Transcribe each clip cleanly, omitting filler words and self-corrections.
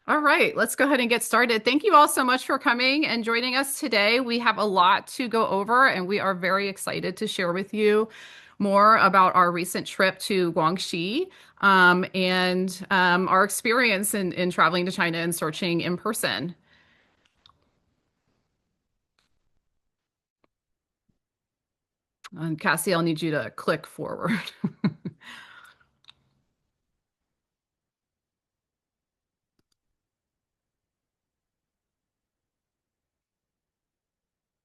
All right, let's go ahead and get started. Thank you all so much for coming and joining us today. We have a lot to go over, and we are very excited to share with you more about our recent trip to Guangxi and our experience in traveling to China and searching in person. And Cassie, I'll need you to click forward.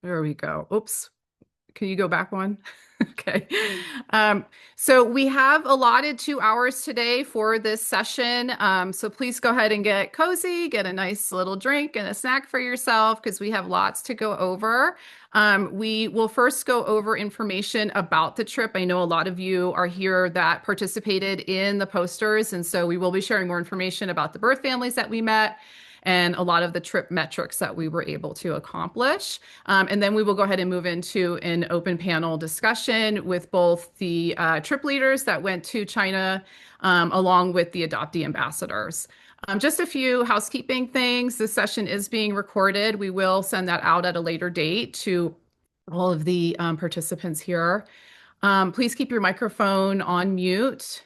There we go. Oops. Can you go back one? Okay. Um, so we have allotted 2 hours today for this session. So please go ahead and get cozy, get a nice little drink and a snack for yourself because we have lots to go over. We will first go over information about the trip. I know a lot of you are here that participated in the posters, and so we will be sharing more information about the birth families that we met and a lot of the trip metrics that we were able to accomplish. And then we will go ahead and move into an open panel discussion with both the trip leaders that went to China along with the adoptee ambassadors. Just a few housekeeping things. This session is being recorded. We will send that out at a later date to all of the participants here. Please keep your microphone on mute.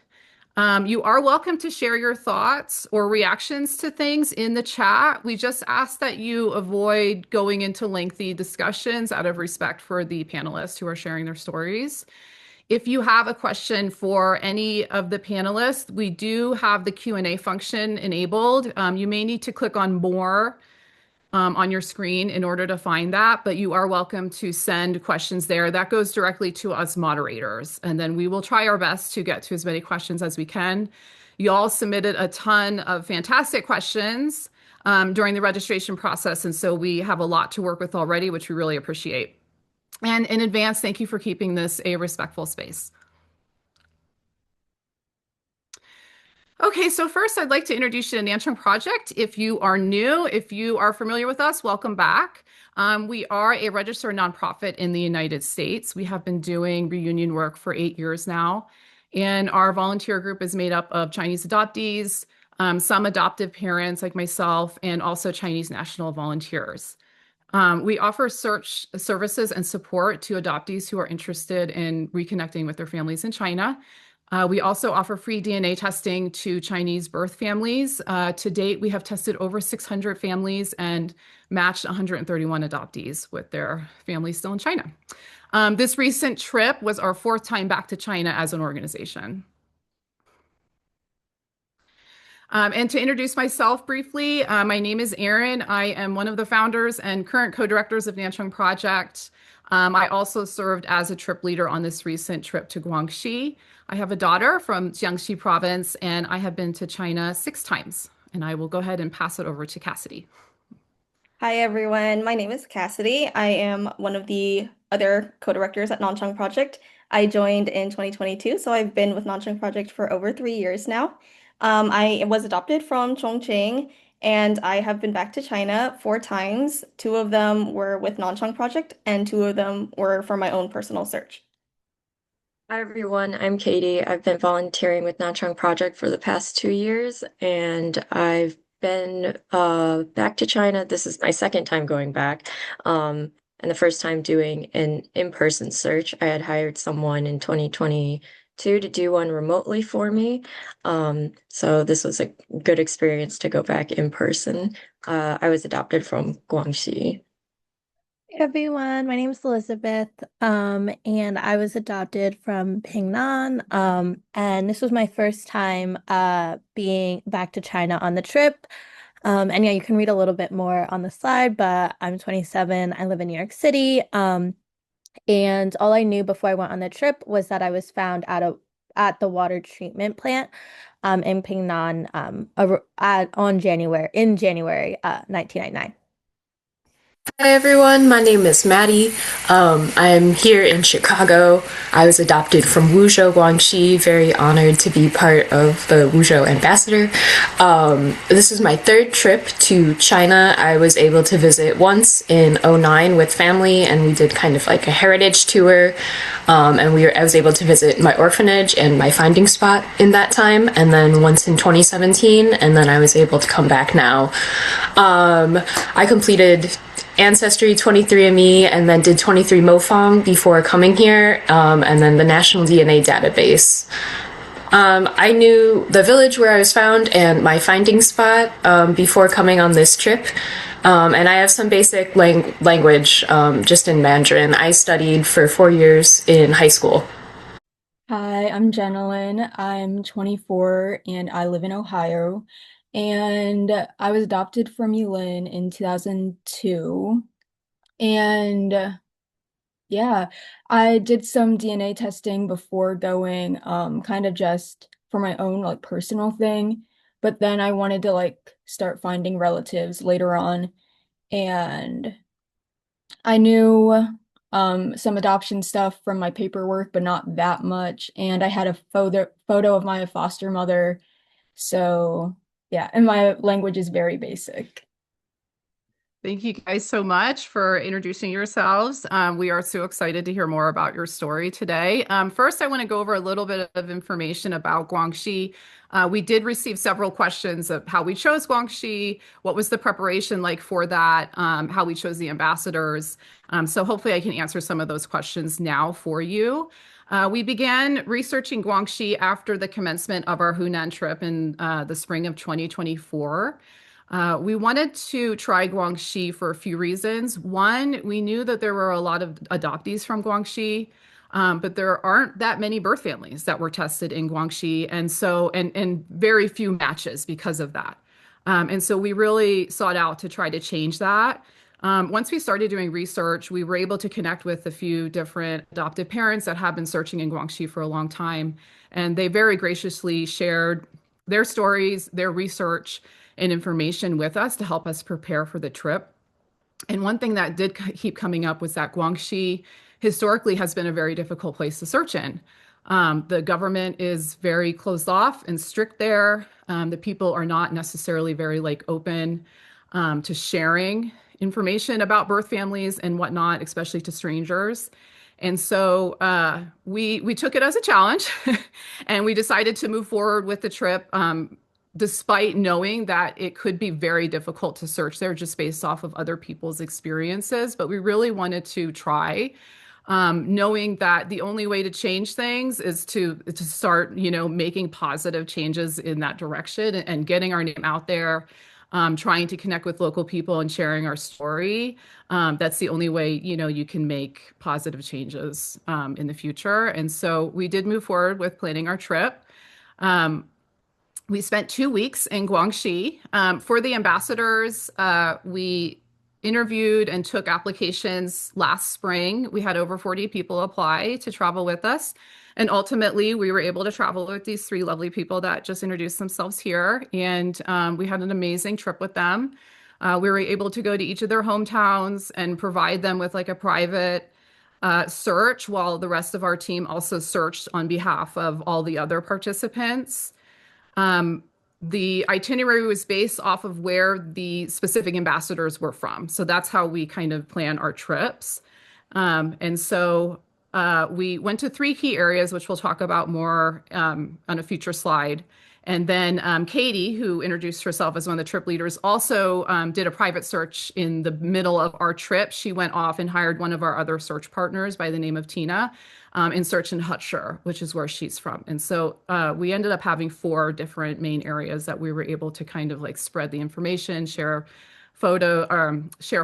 You are welcome to share your thoughts or reactions to things in the chat. We just ask that you avoid going into lengthy discussions out of respect for the panelists who are sharing their stories. If you have a question for any of the panelists, we do have the Q&A function enabled. You may need to click on more on your screen in order to find that, but you are welcome to send questions there. That goes directly to us moderators, and then we will try our best to get to as many questions as we can. You all submitted a ton of fantastic questions during the registration process, and so we have a lot to work with already, which we really appreciate. And in advance, thank you for keeping this a respectful space. Okay, so first I'd like to introduce you to Nanchang Project. If you are new, if you are familiar with us, welcome back. We are a registered nonprofit in the United States. We have been doing reunion work for 8 years now. And our volunteer group is made up of Chinese adoptees, some adoptive parents like myself, and also Chinese national volunteers. We offer search services and support to adoptees who are interested in reconnecting with their families in China. We also offer free DNA testing to Chinese birth families. To date, we have tested over 600 families and matched 131 adoptees with their families still in China. This recent trip was our fourth time back to China as an organization. And to introduce myself briefly, my name is Erin. I am one of the founders and current co-directors of Nanchang Project. I also served as a trip leader on this recent trip to Guangxi. I have a daughter from Jiangxi province, and I have been to China 6 times. And I will go ahead and pass it over to Cassidy. Hi everyone, my name is Cassidy. I am one of the other co-directors at Nanchang Project. I joined in 2022, so I've been with Nanchang Project for over 3 years now. I was adopted from Chongqing, and I have been back to China 4 times. 2 of them were with Nanchang Project, and 2 of them were for my own personal search. Hi everyone, I'm Katie. I've been volunteering with Nanchang Project for the past 2 years, and I've been back to China. This is my second time going back, and the first time doing an in-person search. I had hired someone in 2022 to do one remotely for me, so this was a good experience to go back in person. I was adopted from Guangxi. Hey everyone, my name is Elizabeth, and I was adopted from Pingnan, and this was my first time being back to China on the trip. And yeah, you can read a little bit more on the slide, but I'm 27, I live in New York City, and all I knew before I went on the trip was that I was found at the water treatment plant in Pingnan in January 1999. Hi everyone, my name is Maddi. I'm here in Chicago. I was adopted from Wuzhou, Guangxi. Very honored to be part of the Wuzhou Ambassador. This is my third trip to China. I was able to visit once in '09 with family, and we did kind of like a heritage tour. I was able to visit my orphanage and my finding spot in that time, and then once in 2017, and then I was able to come back now. I completed Ancestry 23andMe and then did 23 MoFong before coming here, and then the National DNA Database. I knew the village where I was found and my finding spot before coming on this trip. And I have some basic language just in Mandarin. I studied for 4 years in high school. Hi, I'm Jennalin. I'm 24 and I live in Ohio. And I was adopted from Yulin in 2002. And yeah, I did some DNA testing before going, kind of just for my own like personal thing. But then I wanted to like start finding relatives later on. And I knew some adoption stuff from my paperwork, but not that much. And I had a photo of my foster mother. So yeah, and my language is very basic. Thank you guys so much for introducing yourselves. We are so excited to hear more about your story today. First, I want to go over a little bit of information about Guangxi. We did receive several questions of how we chose Guangxi, what was the preparation like for that, how we chose the ambassadors. So hopefully I can answer some of those questions now for you. We began researching Guangxi after the commencement of our Hunan trip in the spring of 2024. We wanted to try Guangxi for a few reasons. One, we knew that there were a lot of adoptees from Guangxi, but there aren't that many birth families that were tested in Guangxi, and very few matches because of that. And so we really sought out to try to change that. Once we started doing research, we were able to connect with a few different adoptive parents that have been searching in Guangxi for a long time, and they very graciously shared their stories, their research, and information with us to help us prepare for the trip. And one thing that did keep coming up was that Guangxi historically has been a very difficult place to search in. The government is very closed off and strict there. The people are not necessarily very like open to sharing information about birth families and whatnot, especially to strangers. And so we took it as a challenge, and we decided to move forward with the trip, despite knowing that it could be very difficult to search there just based off of other people's experiences. But we really wanted to try, knowing that the only way to change things is to start, making positive changes in that direction and getting our name out there, trying to connect with local people and sharing our story. That's the only way, you can make positive changes in the future. And so we did move forward with planning our trip. We spent 2 weeks in Guangxi. For the ambassadors, we interviewed and took applications last spring. We had over 40 people apply to travel with us. And ultimately, we were able to travel with these three lovely people that just introduced themselves here. And we had an amazing trip with them. We were able to go to each of their hometowns and provide them with like a private search, while the rest of our team also searched on behalf of all the other participants. Um, the itinerary was based off of where the specific ambassadors were from. So that's how we kind of plan our trips. And so we went to three key areas, which we'll talk about more on a future slide. And then Katie, who introduced herself as one of the trip leaders, also did a private search in the middle of our trip. She went off and hired one of our other search partners by the name of Tina in search in Hutshire, which is where she's from. And so we ended up having four different main areas that we were able to kind of like spread the information, share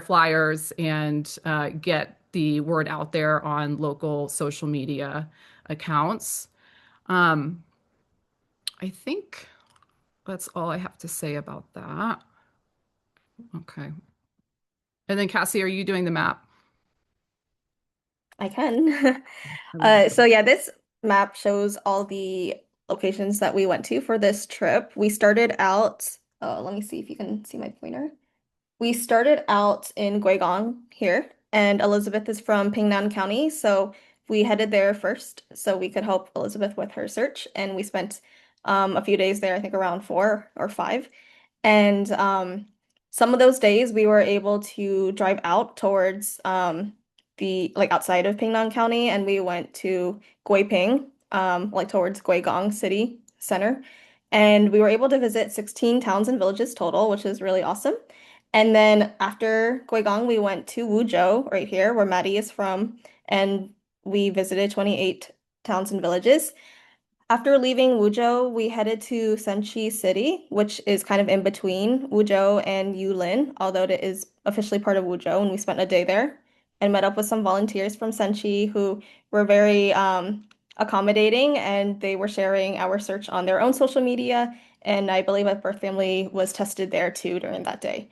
flyers, and get the word out there on local social media accounts. Um, I think that's all I have to say about that. Okay. And then Cassie, are you doing the map? I can. So yeah, this map shows all the locations that we went to for this trip. We started out, let me see if you can see my pointer. We started out in Guigang here, and Elizabeth is from Pingnan County, so we headed there first so we could help Elizabeth with her search, and we spent a few days there, I think around 4 or 5. And some of those days we were able to drive out towards the like outside of Pingnan County, and we went to Guiping, like towards Guigang City Center. And we were able to visit 16 towns and villages total, which is really awesome. And then after Guigang, we went to Wuzhou, right here, where Maddi is from, and we visited 28 towns and villages. After leaving Wuzhou, we headed to Senchi City, which is kind of in between Wuzhou and Yulin, although it is officially part of Wuzhou, and we spent a day there and met up with some volunteers from Senchi who were very accommodating, and they were sharing our search on their own social media, and I believe a birth family was tested there too during that day.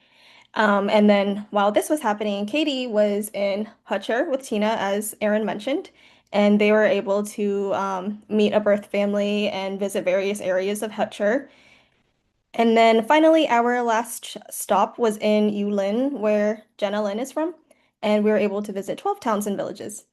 And then while this was happening, Katie was in Hutcher with Tina, as Erin mentioned, and they were able to meet a birth family and visit various areas of Hutcher. And then finally, our last stop was in Yulin, where Jennalin is from, and we were able to visit 12 towns and villages.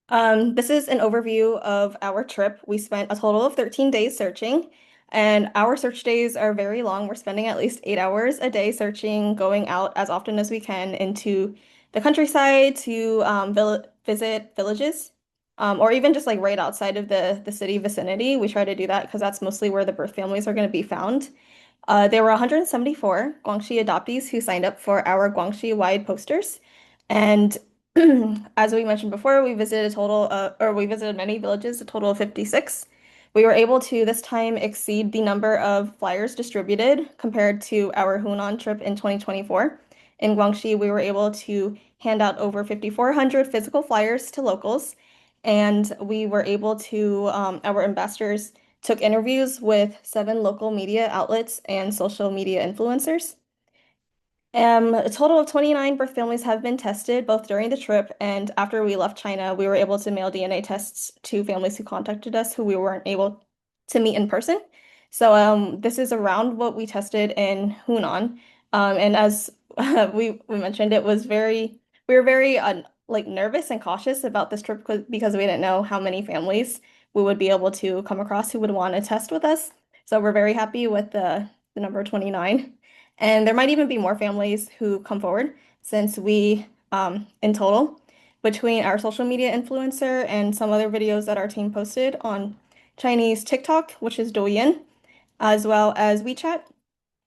This is an overview of our trip. We spent a total of 13 days searching, and our search days are very long. We're spending at least 8 hours a day searching, going out as often as we can into the countryside to visit villages, or even just like right outside of the city vicinity. We try to do that because that's mostly where the birth families are going to be found. There were 174 Guangxi adoptees who signed up for our Guangxi-wide posters. And as we mentioned before, we visited many villages, a total of 56. We were able to this time exceed the number of flyers distributed compared to our Hunan trip in 2024. In Guangxi, we were able to hand out over 5,400 physical flyers to locals, and we were able to, our ambassadors took interviews with 7 local media outlets and social media influencers. A total of 29 birth families have been tested both during the trip and after we left China. We were able to mail DNA tests to families who contacted us who we weren't able to meet in person. So this is around what we tested in Hunan. And as we mentioned, we were very like nervous and cautious about this trip because we didn't know how many families we would be able to come across who would want to test with us. So we're very happy with the number 29. And there might even be more families who come forward since we, in total, between our social media influencer and some other videos that our team posted on Chinese TikTok, which is Douyin, as well as WeChat,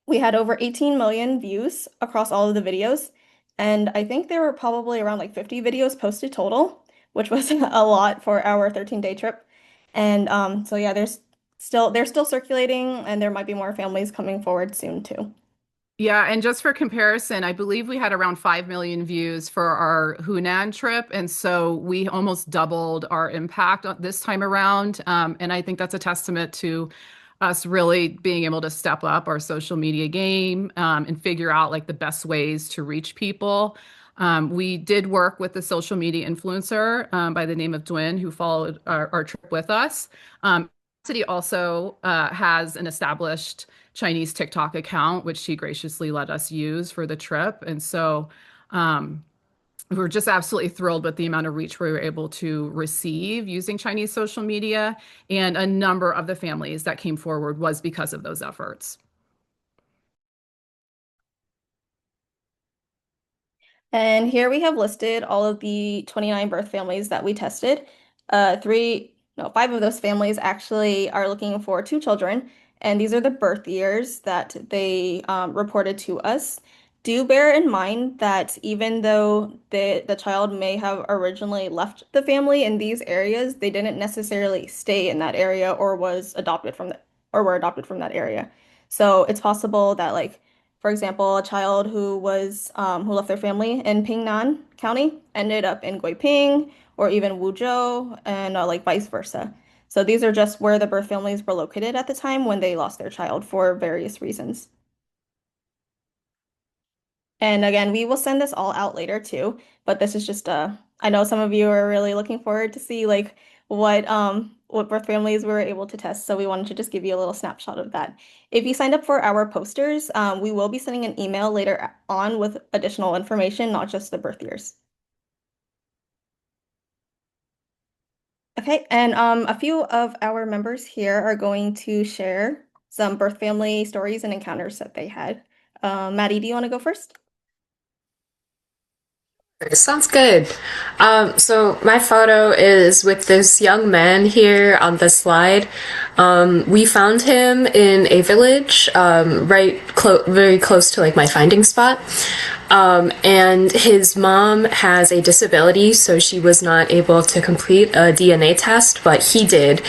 we had over 18 million views across all of the videos. And I think there were probably around like 50 videos posted total, which was a lot for our 13-day trip. And so yeah, they're still circulating, and there might be more families coming forward soon too. Yeah, and just for comparison, I believe we had around 5 million views for our Hunan trip. And so we almost doubled our impact this time around. And I think that's a testament to us really being able to step up our social media game and figure out like the best ways to reach people. We did work with the social media influencer by the name of Dwin, who followed our trip with us. City also has an established Chinese TikTok account, which she graciously let us use for the trip. And so we were just absolutely thrilled with the amount of reach we were able to receive using Chinese social media. And a number of the families that came forward was because of those efforts. And here we have listed all of the 29 birth families that we tested. No, 5 of those families actually are looking for 2 children, and these are the birth years that they reported to us. Do bear in mind that even though the child may have originally left the family in these areas, they didn't necessarily stay in that area or were adopted from that area. So it's possible that like for example, a child who left their family in Pingnan County ended up in Guiping or even Wuzhou and like vice versa. So these are just where the birth families were located at the time when they lost their child for various reasons. And again, we will send this all out later too, but this is just I know some of you are really looking forward to see like what what birth families we were able to test, so we wanted to just give you a little snapshot of that. If you signed up for our posters, we will be sending an email later on with additional information, not just the birth years. Okay, and a few of our members here are going to share some birth family stories and encounters that they had. Maddie, do you want to go first? Sounds good. So my photo is with this young man here on the slide. We found him in a village, very close to like my finding spot. And his mom has a disability, so she was not able to complete a DNA test, but he did.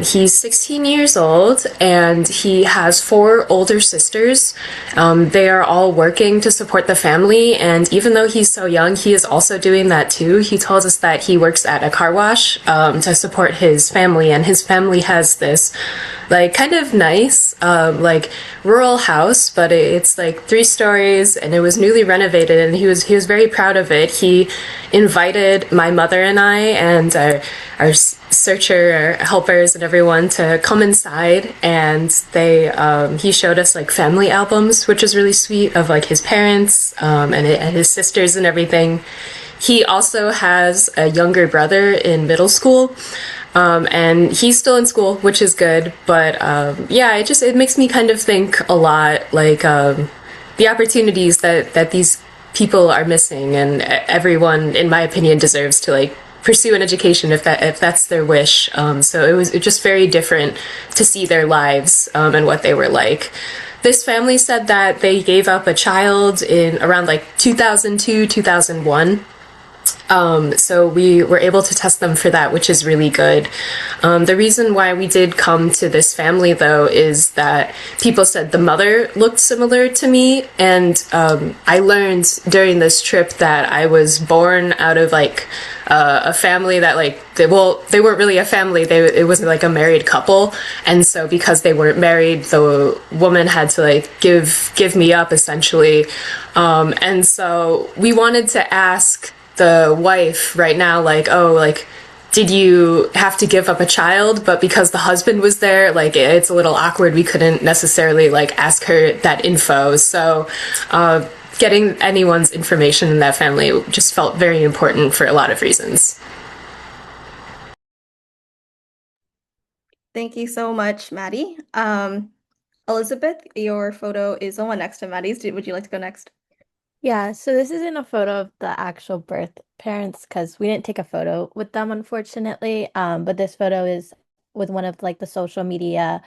He's 16 years old, and he has four older sisters. They are all working to support the family, and even though he's so young, he is also doing that too. He told us that he works at a car wash to support his family, and his family has this like kind of nice like rural house, but it's like 3 stories, and it was newly renovated, and he was very proud of it. He invited my mother and I and our searcher, our helpers, and everyone to come inside, and they he showed us like family albums, which is really sweet, of like his parents and his sisters and everything. He also has a younger brother in middle school, and he's still in school, which is good. But yeah, it makes me kind of think a lot, like the opportunities that these people are missing, and everyone, in my opinion, deserves to like pursue an education if that's their wish. So it was just very different to see their lives and what they were like. This family said that they gave up a child in around like 2002, 2001. So we were able to test them for that, which is really good. The reason why we did come to this family, though, is that people said the mother looked similar to me, and I learned during this trip that I was born out of like a family that like they weren't really a family. It wasn't like a married couple, and so because they weren't married, the woman had to like give me up essentially, and so we wanted to ask the wife right now, like, oh, like, did you have to give up a child? But because the husband was there, like, it's a little awkward. We couldn't necessarily like ask her that info. So getting anyone's information in that family just felt very important for a lot of reasons. Thank you so much, Maddie. Elizabeth, your photo is the one next to Maddie's. Would you like to go next? Yeah, so this isn't a photo of the actual birth parents because we didn't take a photo with them, unfortunately. But this photo is with one of like the social media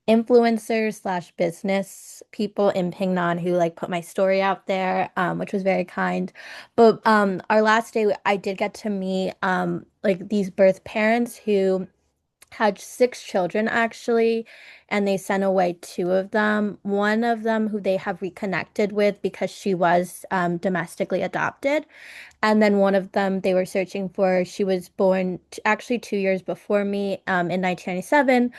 influencers slash business people in Pingnan who like put my story out there, which was very kind. But our last day, I did get to meet like these birth parents who had 6 children actually, and they sent away 2 of them. One of them who they have reconnected with because she was domestically adopted. And then one of them they were searching for, she was born actually 2 years before me in 1997.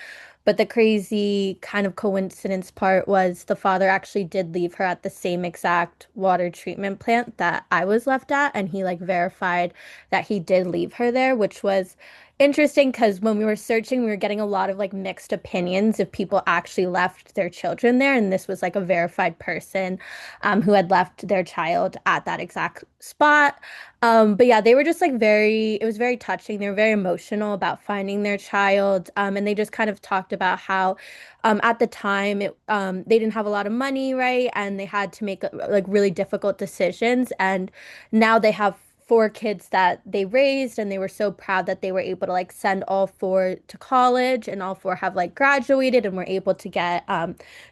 But the crazy kind of coincidence part was the father actually did leave her at the same exact water treatment plant that I was left at. And he like verified that he did leave her there, which was interesting because when we were searching, we were getting a lot of like mixed opinions if people actually left their children there. And this was like a verified person who had left their child at that exact spot. But yeah, they were just like it was very touching. They were very emotional about finding their child. And they just kind of talked about how at the time they didn't have a lot of money, right? And they had to make like really difficult decisions. And now they have 4 kids that they raised, and they were so proud that they were able to like send all 4 to college, and all 4 have like graduated and were able to get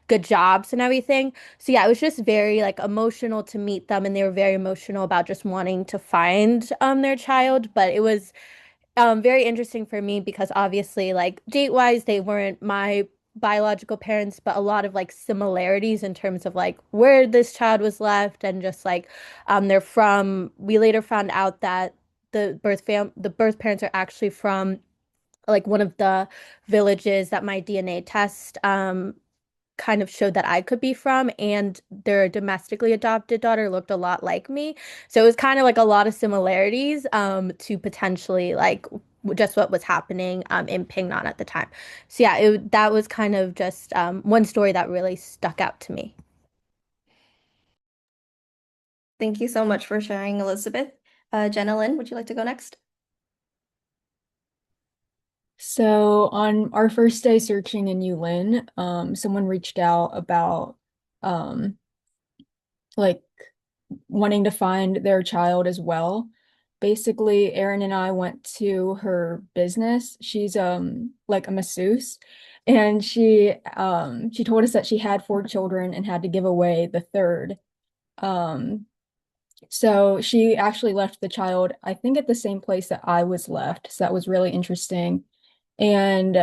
good jobs and everything. So yeah, it was just very like emotional to meet them, and they were very emotional about just wanting to find their child. But it was very interesting for me because obviously, like date-wise, they weren't my biological parents, but a lot of like similarities in terms of like where this child was left and just like they're from. We later found out that the birth parents are actually from like one of the villages that my DNA test kind of showed that I could be from, and their domestically adopted daughter looked a lot like me. So it was kind of like a lot of similarities to potentially like just what was happening in Pingnan at the time. So yeah, that was kind of just one story that really stuck out to me. Thank you so much for sharing, Elizabeth. Jennalin, would you like to go next? So on our first day searching in Yulin, someone reached out about like wanting to find their child as well. Basically, Erin and I went to her business. She's like a masseuse, and she told us that she had 4 children and had to give away the third. Um so she actually left the child, I think, at the same place that I was left. So that was really interesting. And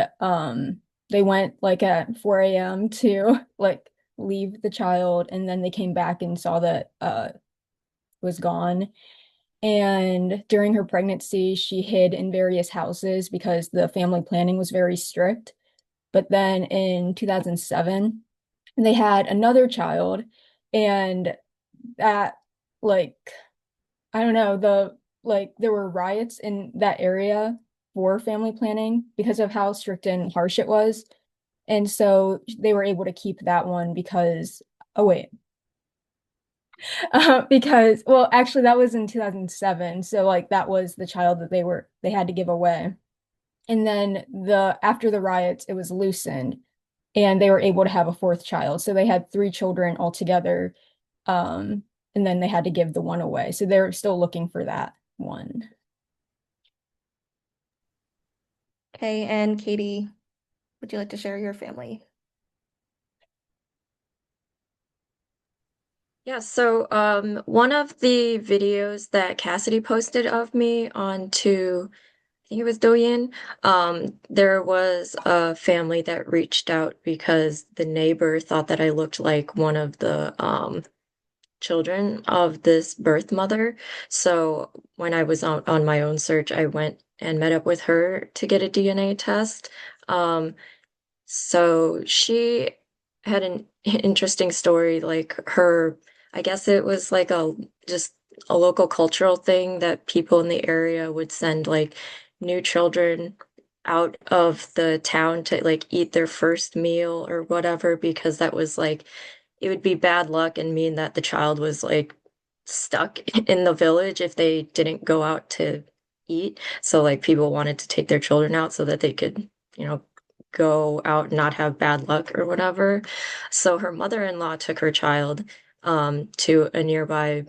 they went like at 4 a.m. to like leave the child, and then they came back and saw that it was gone. And during her pregnancy, she hid in various houses because the family planning was very strict. But then in 2007, they had another child, and that like I don't know, there were riots in that area for family planning because of how strict and harsh it was. And so they were able to keep that one because, oh wait, because, well, actually that was in 2007. So like that was the child that they had to give away. And then after the riots, it was loosened and they were able to have a fourth child. So they had 3 children altogether. And then they had to give the one away. So they're still looking for that one. Okay, and Katie, would you like to share your family? Yeah, so one of the videos that Cassidy posted of me onto, I think it was Douyin, there was a family that reached out because the neighbor thought that I looked like one of the children of this birth mother. So when I was on my own search, I went and met up with her to get a DNA test. Um, so she had an interesting story, like I guess it was like just a local cultural thing that people in the area would send like new children out of the town to like eat their first meal or whatever, because that was like it would be bad luck and mean that the child was like stuck in the village if they didn't go out to eat. So like people wanted to take their children out so that they could, you know, go out and not have bad luck or whatever. So her mother-in-law took her child to a nearby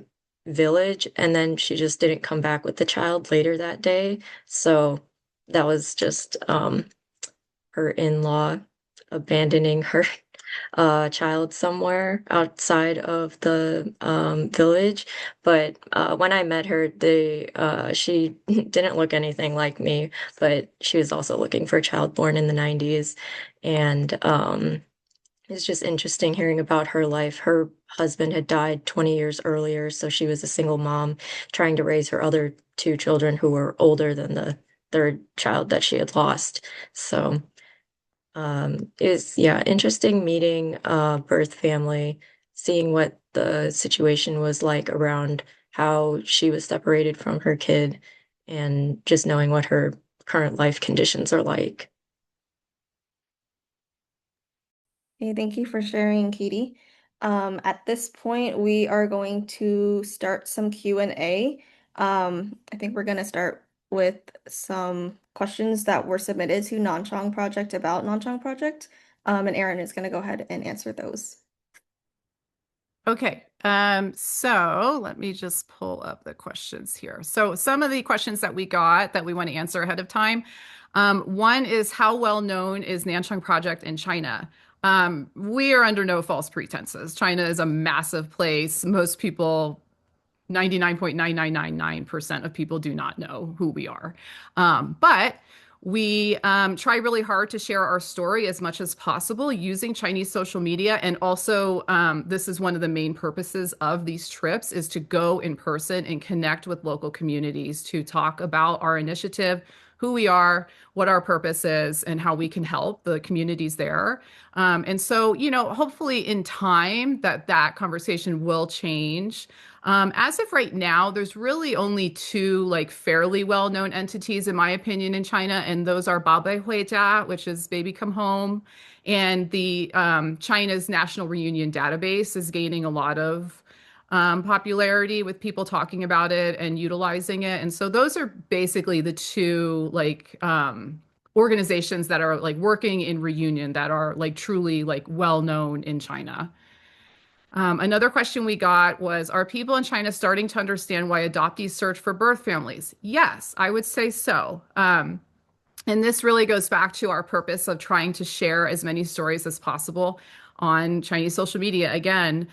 village, and then she just didn't come back with the child later that day. So that was just her in-law abandoning her child somewhere outside of the village. But when I met her, she didn't look anything like me, but she was also looking for a child born in the 90s. And it's just interesting hearing about her life. Her husband had died 20 years earlier, so she was a single mom trying to raise her other 2 children who were older than the third child that she had lost. So is yeah, interesting meeting birth family, seeing what the situation was like around how she was separated from her kid, and just knowing what her current life conditions are like. Okay, thank you for sharing, Katie. At this point, we are going to start some Q&A. I think we're going to start with some questions that were submitted to Nanchang Project about Nanchang Project. And Erin is going to go ahead and answer those. Okay, so let me just pull up the questions here. So some of the questions that we got that we want to answer ahead of time. One is, how well known is Nanchang Project in China? We are under no false pretenses. China is a massive place. Most people, 99.9999% of people do not know who we are. But we try really hard to share our story as much as possible using Chinese social media. And also, this is one of the main purposes of these trips, is to go in person and connect with local communities to talk about our initiative, who we are, what our purpose is, and how we can help the communities there. And so, hopefully in time that conversation will change. As of right now, there's really only two like fairly well-known entities, in my opinion, in China, and those are Baobei which is Baby Come Home, and the China's National Reunion Database is gaining a lot of popularity with people talking about it and utilizing it. And so those are basically the two like organizations that are like working in reunion that are like truly like well known in China. Another question we got was, are people in China starting to understand why adoptees search for birth families? Yes, I would say so. And this really goes back to our purpose of trying to share as many stories as possible on Chinese social media again,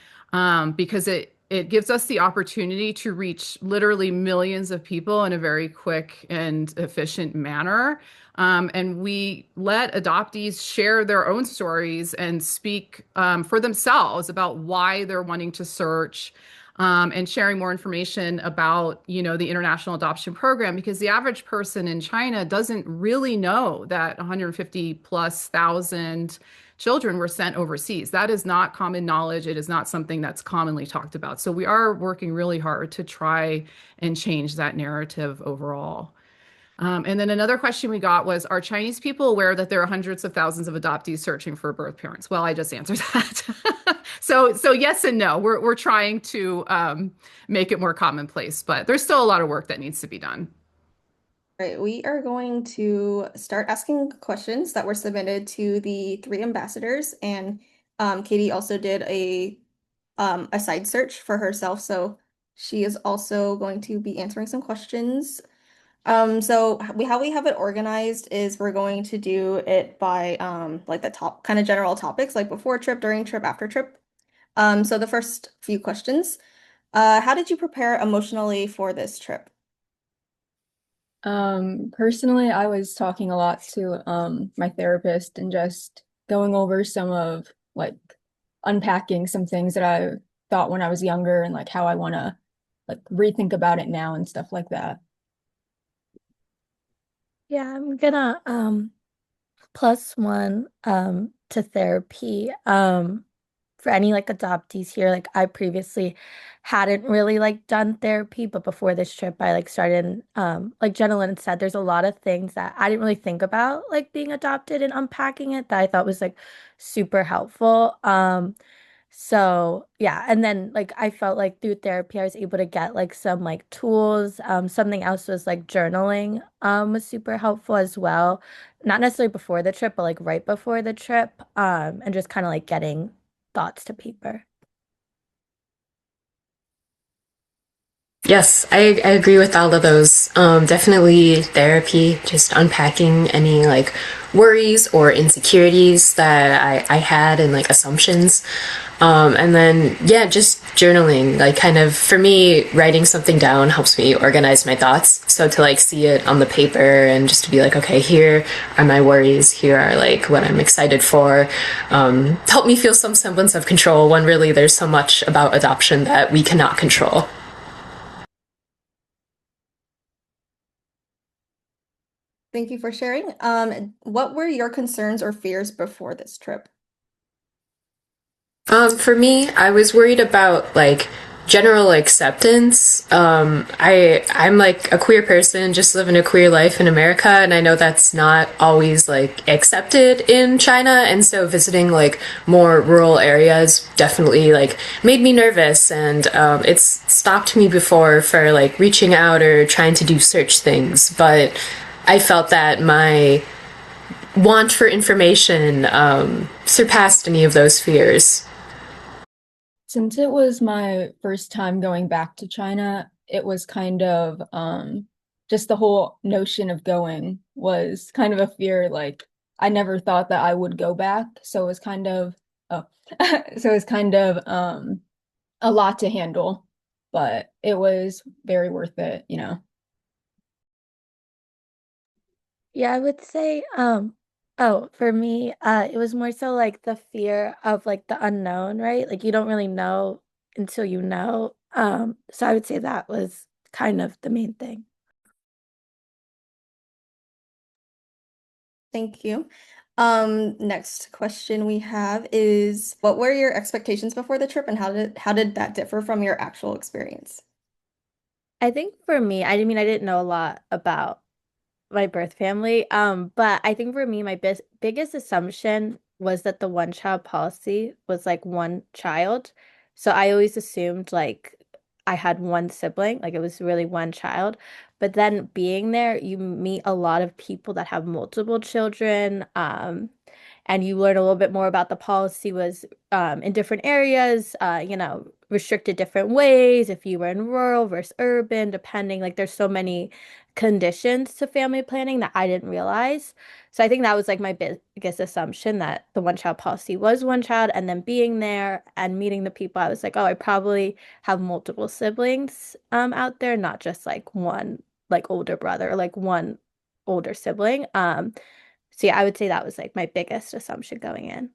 because it gives us the opportunity to reach literally millions of people in a very quick and efficient manner. And we let adoptees share their own stories and speak for themselves about why they're wanting to search, and sharing more information about, the international adoption program, because the average person in China doesn't really know that 150 plus thousand children were sent overseas. That is not common knowledge. It is not something that's commonly talked about. So we are working really hard to try and change that narrative overall. And then another question we got was, are Chinese people aware that there are hundreds of thousands of adoptees searching for birth parents? Well, I just answered that. So yes and no. We're trying to make it more commonplace, but there's still a lot of work that needs to be done. Right, we are going to start asking questions that were submitted to the three ambassadors, and Katie also did a side search for herself, so she is also going to be answering some questions. So how we have it organized is we're going to do it by like the top kind of general topics, like before trip, during trip, after trip. So the first few questions, how did you prepare emotionally for this trip? Personally, I was talking a lot to my therapist and just going over some of like unpacking some things that I thought when I was younger and like how I want to like rethink about it now and stuff like that. Yeah, I'm gonna +1 to therapy. For any like adoptees here, like I previously hadn't really like done therapy, but before this trip I like started like Jennalin said, there's a lot of things that I didn't really think about like being adopted and unpacking it that I thought was like super helpful. So yeah, and then like I felt like through therapy I was able to get like some like tools. Something else was like journaling was super helpful as well. Not necessarily before the trip, but like right before the trip. And just kind of like getting thoughts to paper. Yes, I agree with all of those. Definitely therapy, just unpacking any like worries or insecurities that I had and like assumptions. And then, yeah, just journaling, like kind of for me, writing something down helps me organize my thoughts. So to like see it on the paper and just to be like, okay, here are my worries, here are like what I'm excited for, help me feel some semblance of control when really there's so much about adoption that we cannot control. Thank you for sharing. What were your concerns or fears before this trip? For me, I was worried about like general acceptance. I'm like a queer person, just living a queer life in America, and I know that's not always like accepted in China. And so visiting like more rural areas definitely like made me nervous, and it's stopped me before for like reaching out or trying to do search things. But I felt that my want for information surpassed any of those fears. Since it was my first time going back to China, it was kind of just the whole notion of going was kind of a fear. Like I never thought that I would go back, so it was kind of oh, so it was kind of a lot to handle, but it was very worth it, you know. Yeah, I would say, oh, for me, it was more so like the fear of like the unknown, right? Like you don't really know until you know. So I would say that was kind of the main thing. Thank you. Next question we have is, what were your expectations before the trip and how did that differ from your actual experience? I think for me, I mean, I didn't know a lot about my birth family. But I think for me, my biggest assumption was that the one child policy was like one child. So I always assumed like I had one sibling, like it was really one child. But then being there, you meet a lot of people that have multiple children. And you learn a little bit more about the policy was in different areas, restricted different ways, if you were in rural versus urban, depending, like there's so many conditions to family planning that I didn't realize. So I think that was like my biggest assumption that the one child policy was one child. And then being there and meeting the people, I was like, oh, I probably have multiple siblings out there, not just like one like older brother or like one older sibling. So yeah, I would say that was like my biggest assumption going in.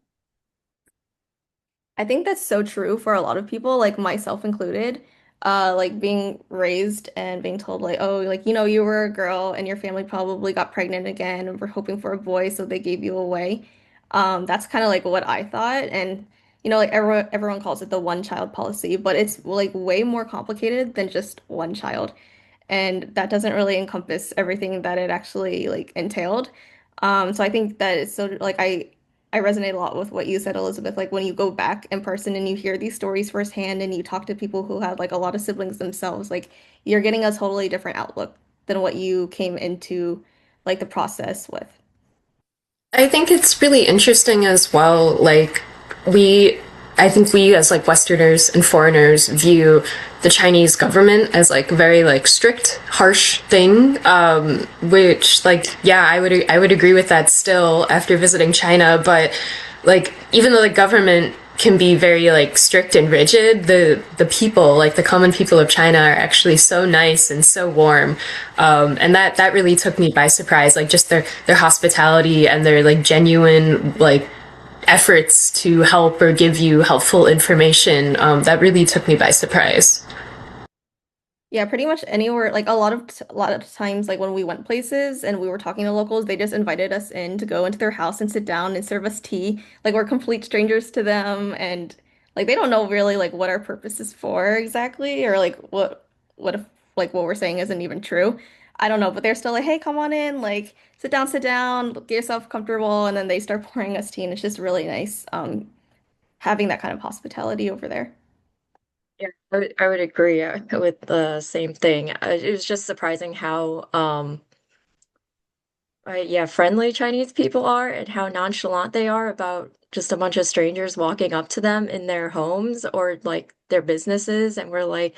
I think that's so true for a lot of people, like myself included. Like being raised and being told like, oh, like you were a girl and your family probably got pregnant again and were hoping for a boy, so they gave you away. That's kind of like what I thought, and like everyone calls it the one child policy, but it's like way more complicated than just one child, and that doesn't really encompass everything that it actually like entailed. So I think that it's so like I resonate a lot with what you said, Elizabeth. Like when you go back in person and you hear these stories firsthand and you talk to people who had like a lot of siblings themselves, like you're getting a totally different outlook than what you came into like the process with. I think it's really interesting as well. We, I think we as like Westerners and foreigners view the Chinese government as like a very like strict, harsh thing. Which like yeah, I would agree with that still after visiting China. But like even though the government can be very like strict and rigid, the people, like the common people of China, are actually so nice and so warm, and that really took me by surprise. Like just their hospitality and their like genuine like efforts to help or give you helpful information. That really took me by surprise. Yeah, pretty much anywhere. Like a lot of times, like when we went places and we were talking to locals, they just invited us in to go into their house and sit down and serve us tea. Like we're complete strangers to them, and like they don't know really like what our purpose is for exactly, or like what if like what we're saying isn't even true. I don't know, but they're still like, hey, come on in, like sit down, get yourself comfortable, and then they start pouring us tea, and it's just really nice, having that kind of hospitality over there. Yeah, I would agree with the same thing. It was just surprising how yeah, friendly Chinese people are and how nonchalant they are about just a bunch of strangers walking up to them in their homes or like their businesses, and we're like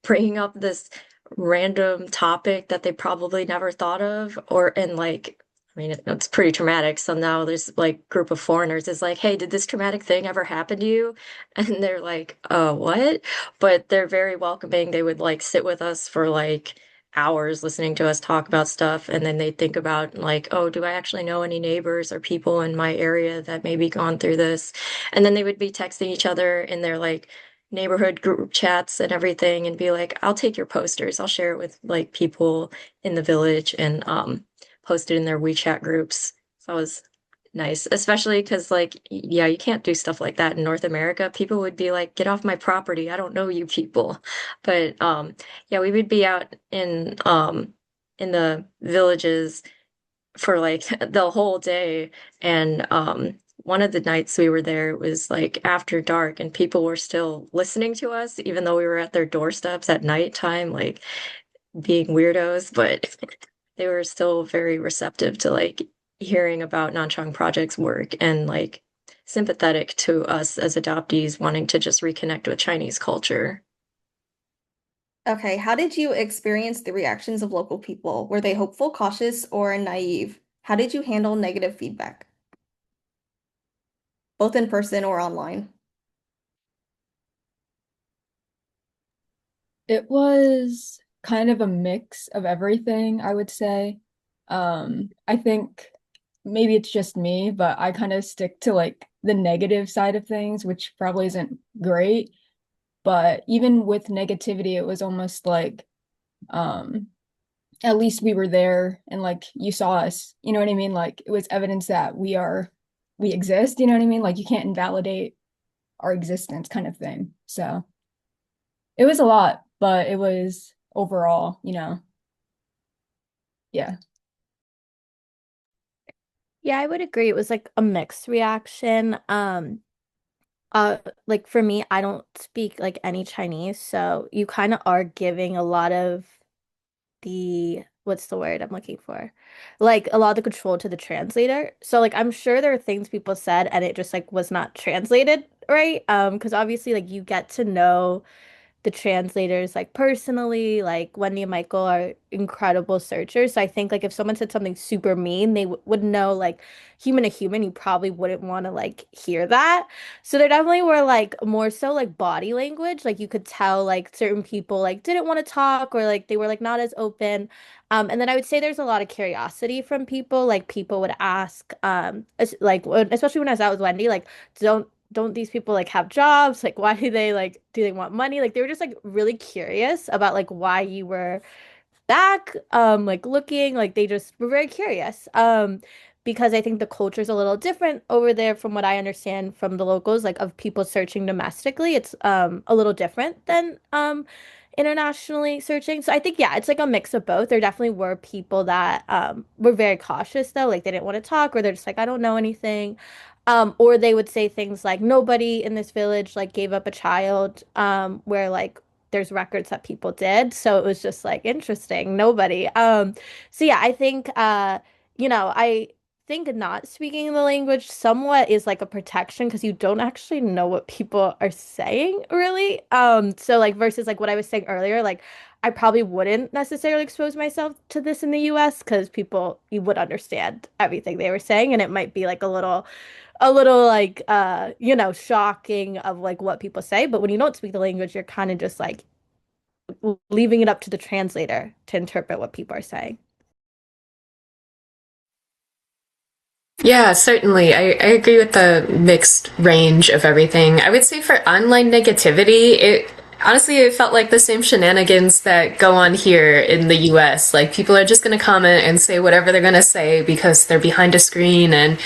bringing up this random topic that they probably never thought of, or and like I mean it's pretty traumatic. So now there's like group of foreigners is like, hey, did this traumatic thing ever happen to you? And they're like, what? But they're very welcoming. They would like sit with us for like hours listening to us talk about stuff, and then they think about like, oh, do I actually know any neighbors or people in my area that maybe gone through this? And then they would be texting each other in their like neighborhood group chats and everything and be like, I'll take your posters. I'll share it with like people in the village and post it in their WeChat groups. So it was nice, especially because like yeah, you can't do stuff like that in North America. People would be like, get off my property. I don't know you people. But yeah, we would be out in the villages for like the whole day. And one of the nights we were there it was like after dark and people were still listening to us, even though we were at their doorsteps at nighttime, like being weirdos, but they were still very receptive to like hearing about Nanchang Project's work and like sympathetic to us as adoptees wanting to just reconnect with Chinese culture. Okay, how did you experience the reactions of local people? Were they hopeful, cautious, or naive? How did you handle negative feedback, both in person or online? It was kind of a mix of everything, I would say. I think maybe it's just me, but I kind of stick to like the negative side of things, which probably isn't great. But even with negativity, it was almost like um at least we were there and like you saw us. You know what I mean? Like it was evidence that we exist, you know what I mean? Like you can't invalidate our existence kind of thing. So it was a lot, but it was overall, yeah. Yeah, I would agree. It was like a mixed reaction. Like for me, I don't speak like any Chinese, so you kind of are giving a lot of the what's the word I'm looking for? Like a lot of the control to the translator. So like I'm sure there are things people said and it just like was not translated right. Because obviously like you get to know the translators like personally, like Wendy and Michael are incredible searchers. So I think like if someone said something super mean, they would know like human to human, you probably wouldn't want to like hear that. So there definitely were like more so like body language. Like you could tell like certain people like didn't want to talk or like they were like not as open. And then I would say there's a lot of curiosity from people. Like people would ask, especially when I was out with Wendy, like don't these people like have jobs? Like why do they want money? Like they were just like really curious about like why you were back, like looking, like they just were very curious. Because I think the culture is a little different over there from what I understand from the locals, like of people searching domestically. It's a little different than internationally searching. So I think yeah, it's like a mix of both. There definitely were people that were very cautious though, like they didn't want to talk or they're just like, I don't know anything. Or they would say things like nobody in this village like gave up a child, where like there's records that people did. So it was just like interesting. Nobody. So yeah, I think I think not speaking the language somewhat is like a protection because you don't actually know what people are saying really. So like versus like what I was saying earlier, like I probably wouldn't necessarily expose myself to this in the US because people you would understand everything they were saying and it might be like a little like shocking of like what people say, but when you don't speak the language, you're kind of just like leaving it up to the translator to interpret what people are saying. Yeah, certainly. I agree with the mixed range of everything. I would say for online negativity, it felt like the same shenanigans that go on here in the US. Like people are just going to comment and say whatever they're going to say because they're behind a screen and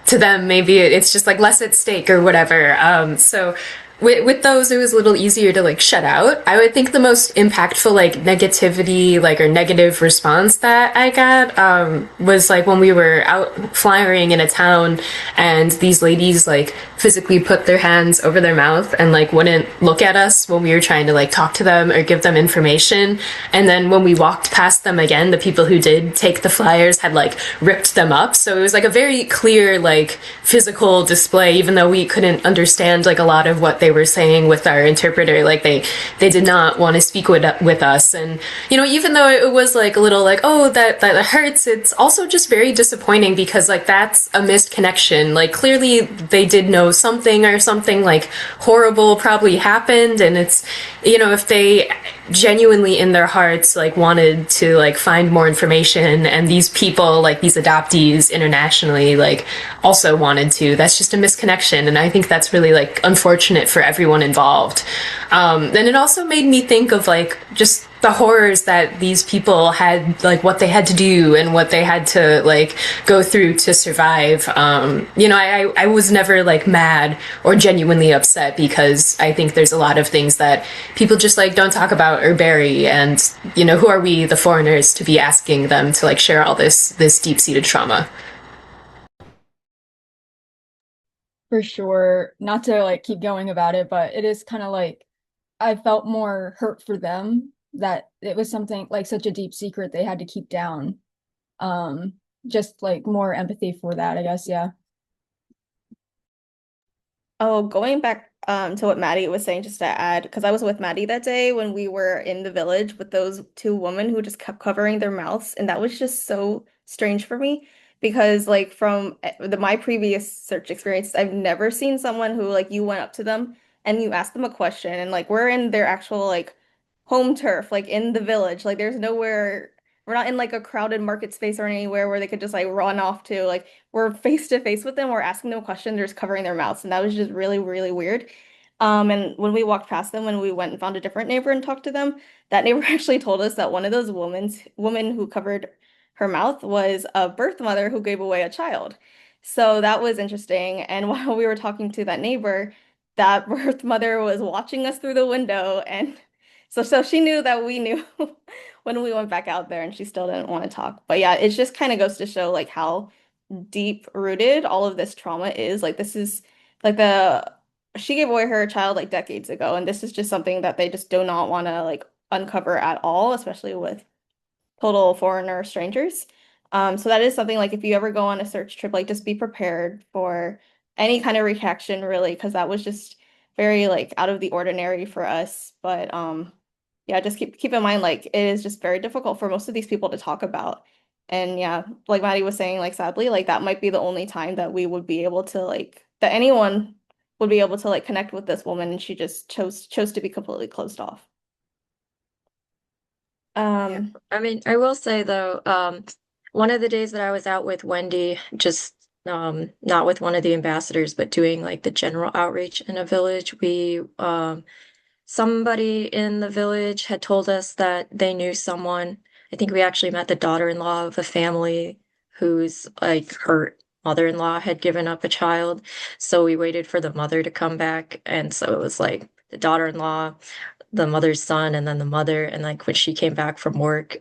to them maybe it's just like less at stake or whatever. So with those, it was a little easier to like shut out. I would think the most impactful like negativity like or negative response that I got was like when we were out flying in a town and these ladies like physically put their hands over their mouth and like wouldn't look at us when we were trying to like talk to them or give them information. And then when we walked past them again, the people who did take the flyers had like ripped them up. So it was like a very clear like physical display, even though we couldn't understand like a lot of what they were saying with our interpreter. Like they did not want to speak with us. And even though it was like a little like, oh, that hurts, it's also just very disappointing because like that's a missed connection. Like clearly they did know something or something like horrible probably happened, and it's if they genuinely in their hearts like wanted to like find more information, and these people like these adoptees internationally like also wanted to, that's just a misconnection. And I think that's really like unfortunate for everyone involved. And it also made me think of like just the horrors that these people had, like what they had to do and what they had to like go through to survive. I was never like mad or genuinely upset because I think there's a lot of things that people just like don't talk about or bury. And who are we, the foreigners, to be asking them to like share all this deep-seated trauma? For sure. Not to like keep going about it, but it is kind of like I felt more hurt for them that it was something like such a deep secret they had to keep down. Um, just like more empathy for that, I guess. Yeah. Oh, going back to what Maddie was saying, just to add, because I was with Maddie that day when we were in the village with those two women who just kept covering their mouths, and that was just so strange for me because like from my previous search experience, I've never seen someone who like you went up to them and you asked them a question and like we're in their actual like home turf, like in the village, like there's nowhere. We're not in like a crowded market space or anywhere where they could just like run off to. Like we're face to face with them. We're asking them a question. They're just covering their mouths, and that was just really, really weird. And when we walked past them, when we went and found a different neighbor and talked to them, that neighbor actually told us that one of those women who covered her mouth was a birth mother who gave away a child. So that was interesting. And while we were talking to that neighbor, that birth mother was watching us through the window, and so she knew that we knew when we went back out there, and she still didn't want to talk. But yeah, it just kind of goes to show like how deep rooted all of this trauma is. Like this is like the she gave away her child like decades ago, and this is just something that they just do not want to like uncover at all, especially with total foreigner strangers. So that is something like if you ever go on a search trip, like just be prepared for any kind of reaction, really, because that was just very like out of the ordinary for us. But yeah, just keep in mind like it is just very difficult for most of these people to talk about. And yeah, like Maddie was saying, like sadly, like that might be the only time that we would be able to like that anyone would be able to like connect with this woman, and she just chose to be completely closed off. Yeah. I mean, I will say though, one of the days that I was out with Wendy, just not with one of the ambassadors, but doing like the general outreach in a village, we somebody in the village had told us that they knew someone. I think we actually met the daughter-in-law of a family whose like her mother-in-law had given up a child. So we waited for the mother to come back, and so it was like the daughter-in-law, the mother's son, and then the mother. And like when she came back from work,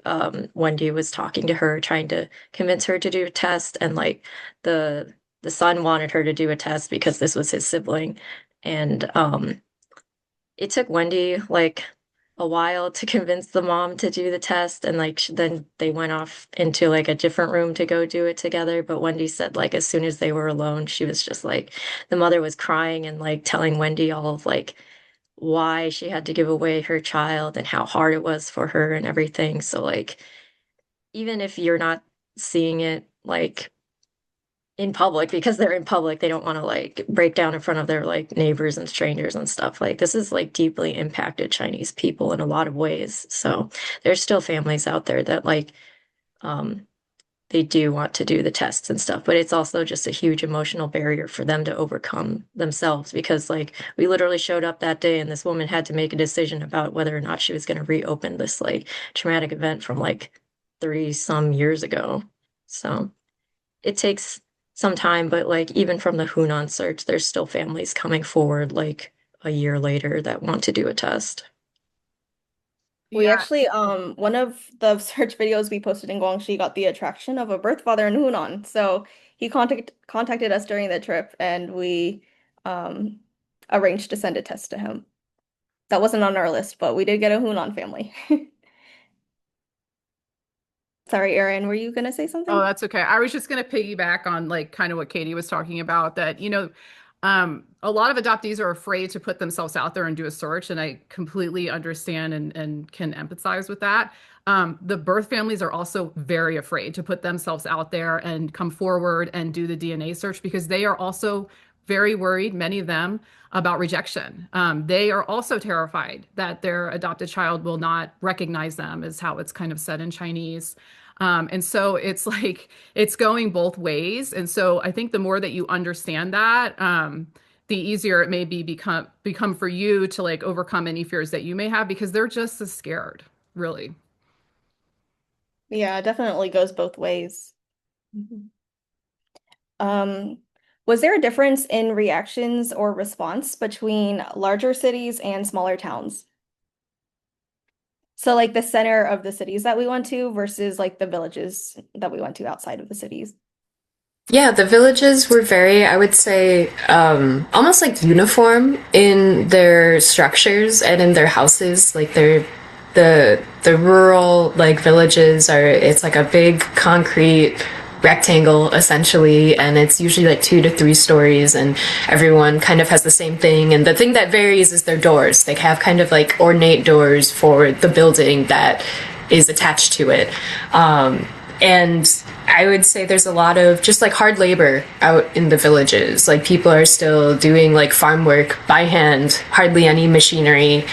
Wendy was talking to her, trying to convince her to do a test, and like the son wanted her to do a test because this was his sibling. And it took Wendy like a while to convince the mom to do the test, and like then they went off into like a different room to go do it together. But Wendy said like as soon as they were alone, she was just like the mother was crying and like telling Wendy all of like why she had to give away her child and how hard it was for her and everything. So like even if you're not seeing it like in public, because they're in public, they don't want to like break down in front of their like neighbors and strangers and stuff. Like this is like deeply impacted Chinese people in a lot of ways. So there's still families out there that like they do want to do the tests and stuff, but it's also just a huge emotional barrier for them to overcome themselves, because like we literally showed up that day and this woman had to make a decision about whether or not she was going to reopen this like traumatic event from like 30 some years ago. So it takes some time, but like even from the Hunan search, there's still families coming forward like a year later that want to do a test. We Yeah. actually, one of the search videos we posted in Guangxi got the attraction of a birth father in Hunan. So he contacted us during the trip, and we arranged to send a test to him. That wasn't on our list, but we did get a Hunan family. Sorry, Erin, were you gonna say something? Oh, that's okay. I was just going to piggyback on like kind of what Katie was talking about, that, a lot of adoptees are afraid to put themselves out there and do a search, and I completely understand and can empathize with that. The birth families are also very afraid to put themselves out there and come forward and do the DNA search, because they are also very worried, many of them, about rejection. They are also terrified that their adopted child will not recognize them, is how it's kind of said in Chinese. And so it's like it's going both ways. And so I think the more that you understand that, the easier it may become for you to like overcome any fears that you may have, because they're just as scared, really. Yeah, it definitely goes both ways. Mhm. Um, was there a difference in reactions or response between larger cities and smaller towns? So like the center of the cities that we went to versus like the villages that we went to outside of the cities. Yeah, the villages were very, I would say, almost like uniform in their structures and in their houses. Like the rural like villages are, it's like a big concrete rectangle essentially, and it's usually like 2 to 3 stories, and everyone kind of has the same thing. And the thing that varies is their doors. They have kind of like ornate doors for the building that is attached to it. And I would say there's a lot of just like hard labor out in the villages. Like people are still doing like farm work by hand, hardly any machinery.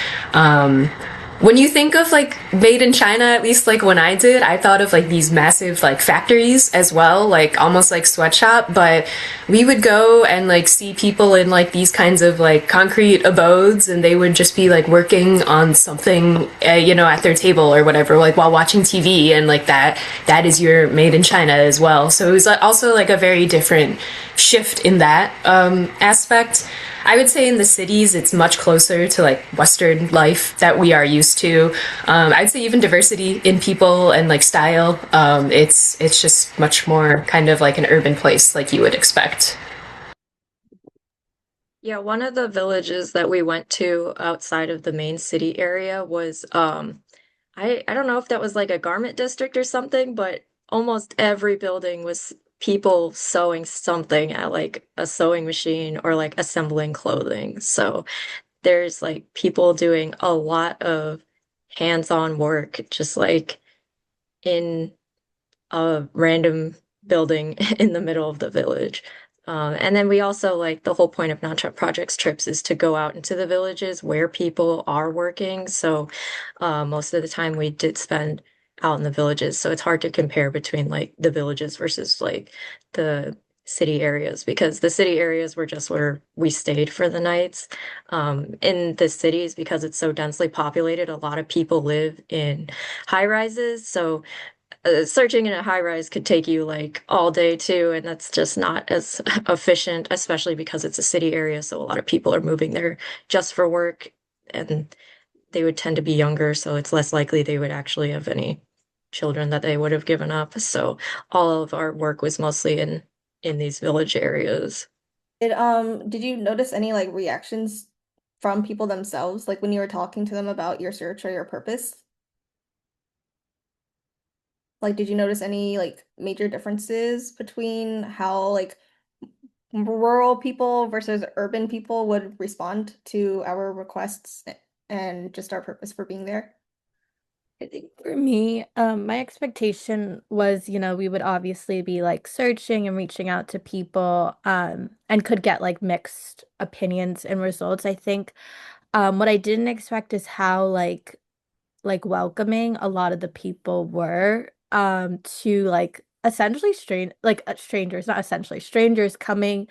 When you think of like made in China, at least like when I did, I thought of like these massive like factories as well, like almost like sweatshop. But we would go and like see people in like these kinds of like concrete abodes, and they would just be like working on something, at their table or whatever, like while watching TV, and like that is your made in China as well. So it was also like a very different shift in that aspect. I would say in the cities, it's much closer to like Western life that we are used to. I'd say even diversity in people and like style. It's just much more kind of like an urban place, like you would expect. Yeah, one of the villages that we went to outside of the main city area was I don't know if that was like a garment district or something, but almost every building was people sewing something at like a sewing machine or like assembling clothing. So there's like people doing a lot of hands-on work, just like in a random building in the middle of the village. And then we also like the whole point of Nanchang Project's trips is to go out into the villages where people are working. So most of the time we did spend out in the villages. So it's hard to compare between like the villages versus like the city areas because the city areas were just where we stayed for the nights. In the cities, because it's so densely populated, a lot of people live in high rises. So searching in a high rise could take you like all day too, and that's just not as efficient, especially because it's a city area. So a lot of people are moving there just for work, and they would tend to be younger, so it's less likely they would actually have any children that they would have given up. So all of our work was mostly in these village areas. Did you notice any like reactions from people themselves, like when you were talking to them about your search or your purpose? Like, did you notice any like major differences between how like rural people versus urban people would respond to our requests and just our purpose for being there? I think for me, my expectation was, we would obviously be like searching and reaching out to people, and could get like mixed opinions and results. I think, what I didn't expect is how like welcoming a lot of the people were, to like essentially strangers, not essentially strangers coming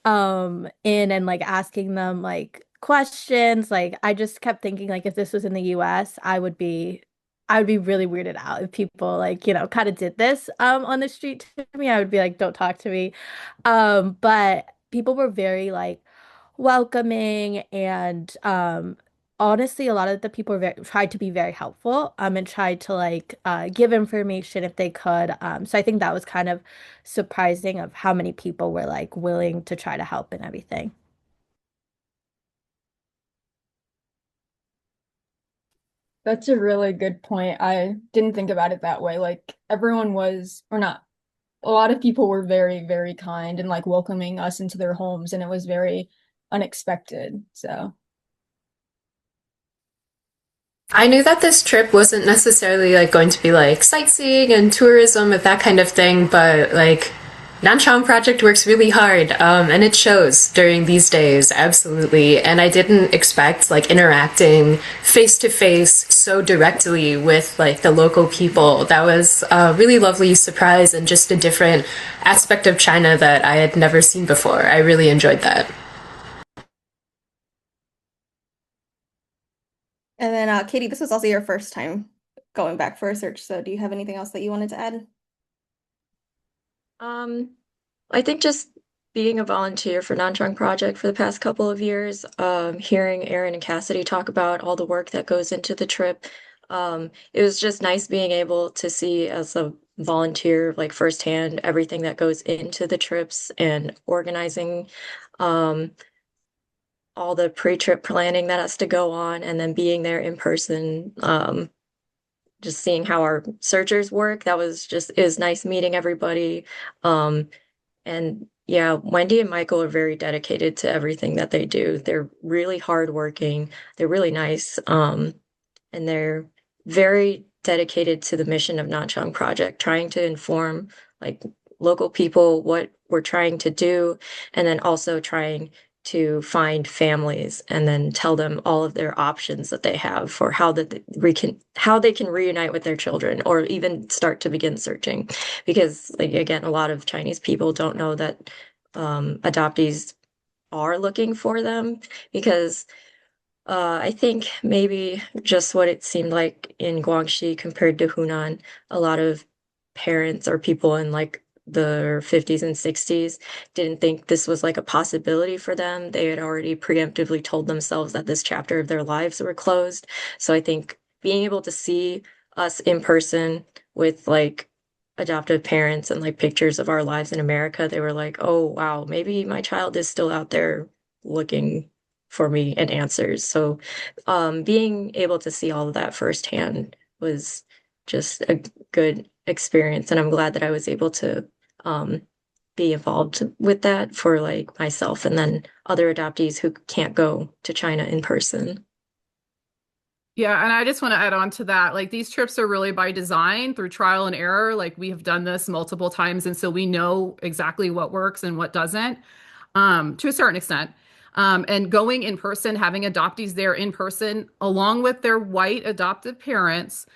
in and like asking them like questions. Like I just kept thinking like if this was in the US, I would be really weirded out if people like, kind of did this on the street to me. I would be like, don't talk to me. But people were very like welcoming, and honestly a lot of the people tried to be very helpful, and tried to like give information if they could. So I think that was kind of surprising of how many people were like willing to try to help and everything. That's a really good point. I didn't think about it that way. Like everyone was, or not, a lot of people were very, very kind and like welcoming us into their homes, and it was very unexpected. So I knew that this trip wasn't necessarily like going to be like sightseeing and tourism and that kind of thing, but like Nanchang Project works really hard, and it shows during these days, absolutely. And I didn't expect like interacting face to face so directly with like the local people. That was a really lovely surprise and just a different aspect of China that I had never seen before. I really enjoyed that. And then, Katie, this was also your first time going back for a search, so do you have anything else that you wanted to add? Um, I think just being a volunteer for Nanchang Project for the past couple of years, hearing Aaron and Cassidy talk about all the work that goes into the trip, it was just nice being able to see as a volunteer, like firsthand, everything that goes into the trips and organizing, um, all the pre-trip planning that has to go on, and then being there in person, just seeing how our searchers work. That was just is nice meeting everybody. Um, and yeah, Wendy and Michael are very dedicated to everything that they do. They're really hardworking. They're really nice. And they're very dedicated to the mission of Nanchang Project, trying to inform like local people what we're trying to do, and then also trying to find families and then tell them all of their options that they have for how they can reunite with their children or even start to begin searching. Because like again, a lot of Chinese people don't know that adoptees are looking for them because I think maybe just what it seemed like in Guangxi compared to Hunan, a lot of parents or people in like the 50s and 60s didn't think this was like a possibility for them. They had already preemptively told themselves that this chapter of their lives were closed. So I think being able to see us in person with like adoptive parents and like pictures of our lives in America, they were like, oh, wow, maybe my child is still out there looking for me and answers. So being able to see all of that firsthand was just a good experience. And I'm glad that I was able to um, be involved with that for like myself and then other adoptees who can't go to China in person. Yeah, and I just want to add on to that. Like these trips are really by design through trial and error. Like we have done this multiple times, and so we know exactly what works and what doesn't, to a certain extent. And going in person, having adoptees there in person, along with their white adoptive parents,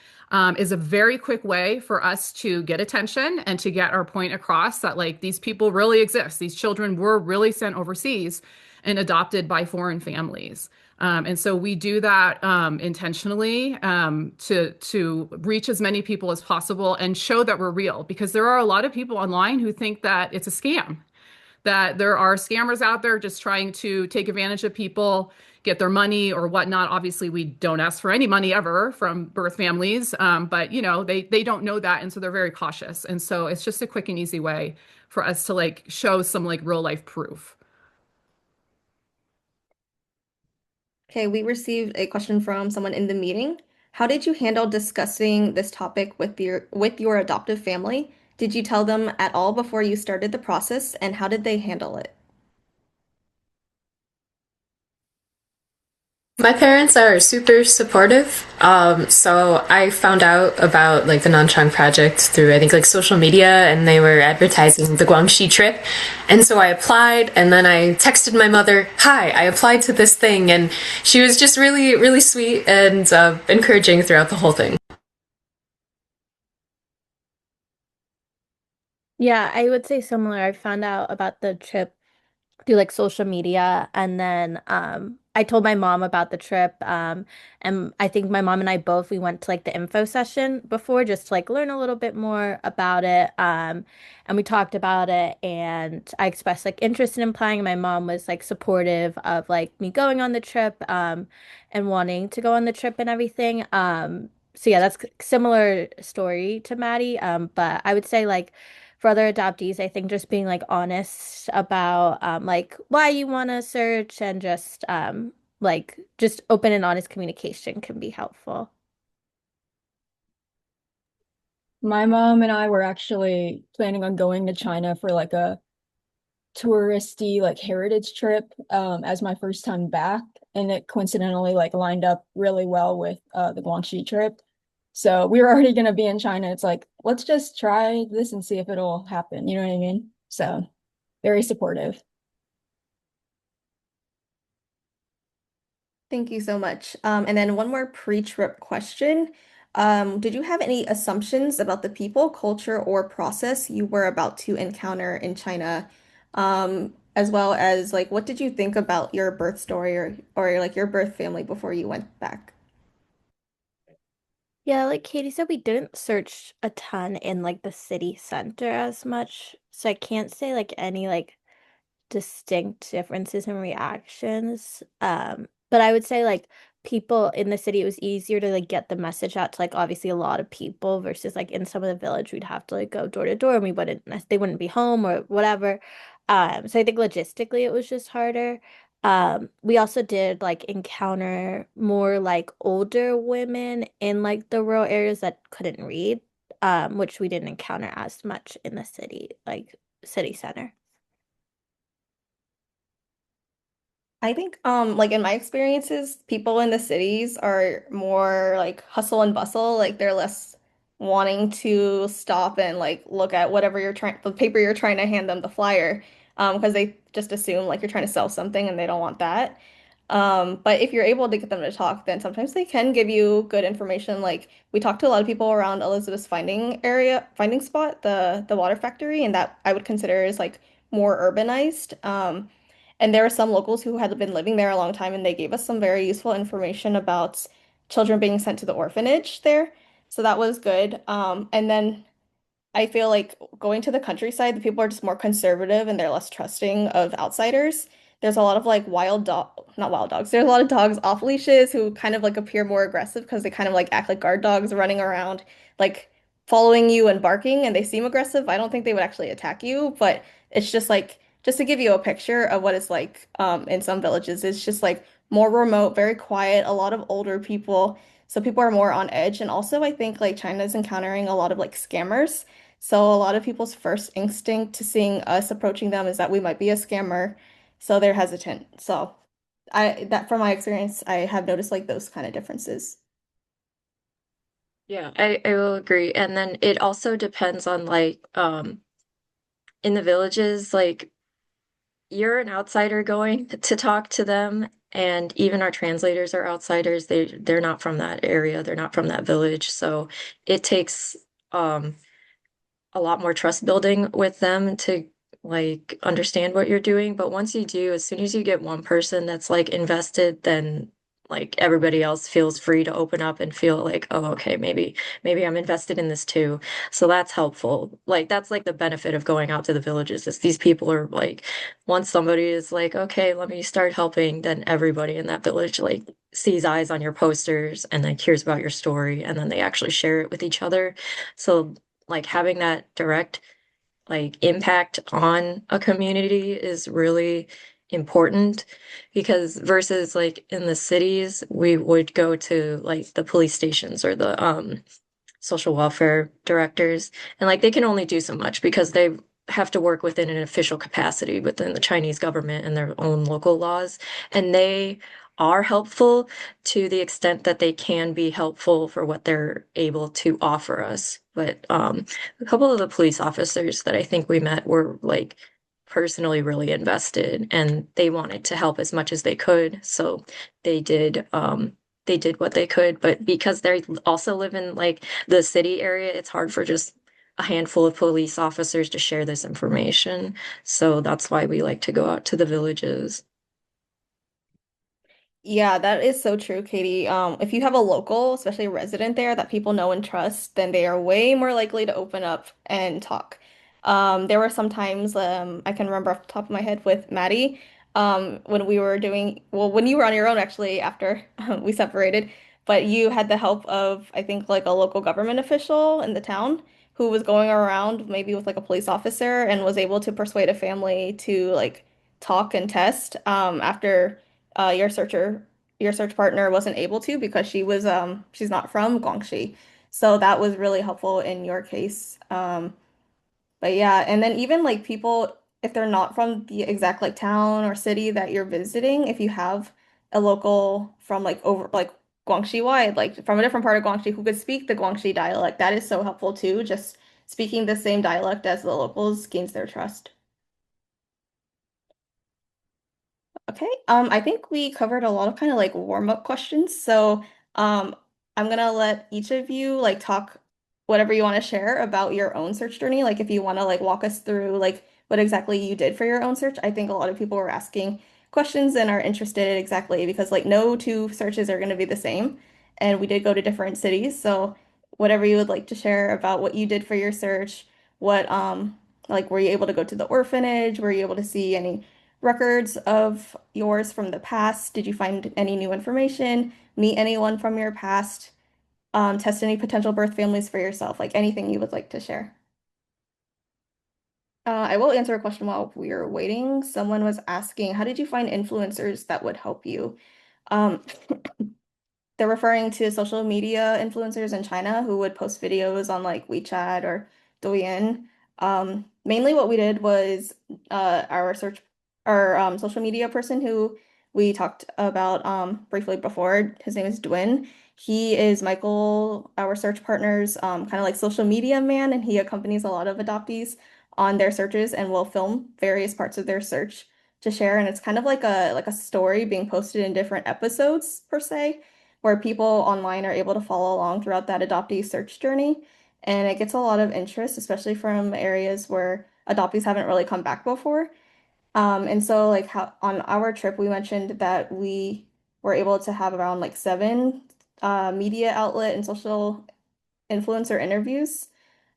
is a very quick way for us to get attention and to get our point across that like these people really exist. These children were really sent overseas and adopted by foreign families. And so we do that intentionally to reach as many people as possible and show that we're real because there are a lot of people online who think that it's a scam, that there are scammers out there just trying to take advantage of people, get their money or whatnot. Obviously, we don't ask for any money ever from birth families, but you know they don't know that, and so they're very cautious. And so it's just a quick and easy way for us to like show some like real life proof. Okay, we received a question from someone in the meeting. How did you handle discussing this topic with your adoptive family? Did you tell them at all before you started the process, and how did they handle it? My parents are super supportive. So I found out about like the Nanchang Project through I think like social media, and they were advertising the Guangxi trip. And so I applied, and then I texted my mother, "Hi, I applied to this thing," and she was just really, really sweet and encouraging throughout the whole thing. Yeah, I would say similar. I found out about the trip through like social media, and then I told my mom about the trip, and I think my mom and I both we went to like the info session before just to like learn a little bit more about it, and we talked about it, and I expressed like interest in applying, and my mom was like supportive of like me going on the trip, and wanting to go on the trip and everything. So yeah, that's similar story to Maddie, but I would say like for other adoptees, I think just being like honest about like why you want to search and just open and honest communication can be helpful. My mom and I were actually planning on going to China for like a touristy like heritage trip as my first time back, and it coincidentally like lined up really well with the Guangxi trip. So we were already gonna be in China. It's like, let's just try this and see if it'll happen. You know what I mean? So very supportive. Thank you so much. And then one more pre-trip question. Did you have any assumptions about the people, culture, or process you were about to encounter in China? As well as like what did you think about your birth story or like your birth family before you went back? Yeah, like Katie said, we didn't search a ton in like the city center as much, so I can't say like any like distinct differences in reactions. But I would say like people in the city, it was easier to like get the message out to like obviously a lot of people versus like in some of the village, we'd have to like go door to door and they wouldn't be home or whatever. So I think logistically it was just harder. We also did like encounter more like older women in like the rural areas that couldn't read, which we didn't encounter as much in the city, like city center. I think like in my experiences, people in the cities are more like hustle and bustle, like they're less wanting to stop and like look at whatever you're trying the paper you're trying to hand them the flyer because they just assume like you're trying to sell something and they don't want that. But if you're able to get them to talk, then sometimes they can give you good information. Like we talked to a lot of people around Elizabeth's finding spot, the water factory, and that I would consider is like more urbanized. And there were some locals who had been living there a long time, and they gave us some very useful information about children being sent to the orphanage there. So that was good. And then I feel like going to the countryside, the people are just more conservative and they're less trusting of outsiders. There's a lot of like not wild dogs. There's a lot of dogs off leashes who kind of like appear more aggressive because they kind of like act like guard dogs running around, like following you and barking, and they seem aggressive. I don't think they would actually attack you, but it's just like just to give you a picture of what it's like in some villages. It's just like more remote, very quiet, a lot of older people. So people are more on edge. And also I think like China's encountering a lot of like scammers. So a lot of people's first instinct to seeing us approaching them is that we might be a scammer, so they're hesitant. So I that from my experience, I have noticed like those kind of differences. Yeah, I will agree. And then it also depends on like in the villages, like you're an outsider going to talk to them, and even our translators are outsiders. They're not from that area, they're not from that village. So it takes um a lot more trust building with them to like understand what you're doing. But once you do, as soon as you get one person that's like invested, then like everybody else feels free to open up and feel like, oh, okay, maybe I'm invested in this too. So that's helpful. Like that's like the benefit of going out to the villages is these people are like, once somebody is like, okay, let me start helping, then everybody in that village like sees eyes on your posters and then hears about your story and then they actually share it with each other. So like having that direct like impact on a community is really important because versus like in the cities we would go to like the police stations or the social welfare directors and like they can only do so much because they have to work within an official capacity within the Chinese government and their own local laws and they are helpful to the extent that they can be helpful for what they're able to offer us but a couple of the police officers that I think we met were like personally really invested and they wanted to help as much as they could so they did they did what they could but because they also live in like the city area, it's hard for just a handful of police officers to share this information. So that's why we like to go out to the villages. Yeah, that is so true, Katie. If you have a local, especially a resident there that people know and trust, then they are way more likely to open up and talk. There were some times I can remember off the top of my head with Maddie, when we were doing, well, when you were on your own actually after we separated, but you had the help of, I think, like a local government official in the town who was going around maybe with like a police officer and was able to persuade a family to like talk and test after your your search partner wasn't able to because she's not from Guangxi. So that was really helpful in your case. But yeah, and then even like people, if they're not from the exact like town or city that you're visiting, if you have a local from like over like Guangxi wide, like from a different part of Guangxi who could speak the Guangxi dialect, that is so helpful too. Just speaking the same dialect as the locals gains their trust. Okay, I think we covered a lot of kind of like warm-up questions. So, I'm gonna let each of you like talk whatever you want to share about your own search journey. Like if you want to like walk us through like what exactly you did for your own search. I think a lot of people were asking questions and are interested exactly because like no two searches are going to be the same. And we did go to different cities. So, whatever you would like to share about what you did for your search, what like were you able to go to the orphanage? Were you able to see any records of yours from the past? Did you find any new information? Meet anyone from your past? Test any potential birth families for yourself? Like anything you would like to share? I will answer a question while we are waiting. Someone was asking, how did you find influencers that would help you? Um, They're referring to social media influencers in China who would post videos on like WeChat or Douyin. Mainly what we did was our social media person who we talked about briefly before. His name is Dwin. He is Michael, our search partner's kind of like social media man, and he accompanies a lot of adoptees on their searches and will film various parts of their search to share, and it's kind of like a story being posted in different episodes per se, where people online are able to follow along throughout that adoptee search journey. And it gets a lot of interest, especially from areas where adoptees haven't really come back before. And so like how on our trip we mentioned that we were able to have around like seven media outlet and social influencer interviews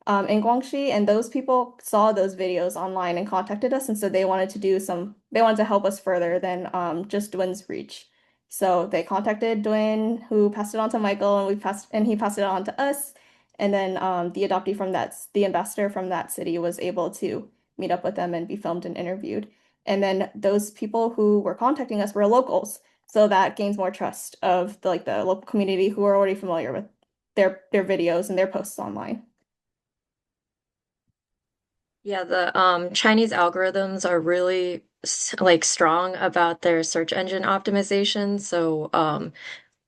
in Guangxi, and those people saw those videos online and contacted us, and so they wanted to help us further than just Dwin's reach. So they contacted Dwin, who passed it on to Michael, and he passed it on to us, and then the ambassador from that city was able to meet up with them and be filmed and interviewed. And then those people who were contacting us were locals, so that gains more trust of the local community who are already familiar with their videos and their posts online. Yeah, the Chinese algorithms are really like strong about their search engine optimization. So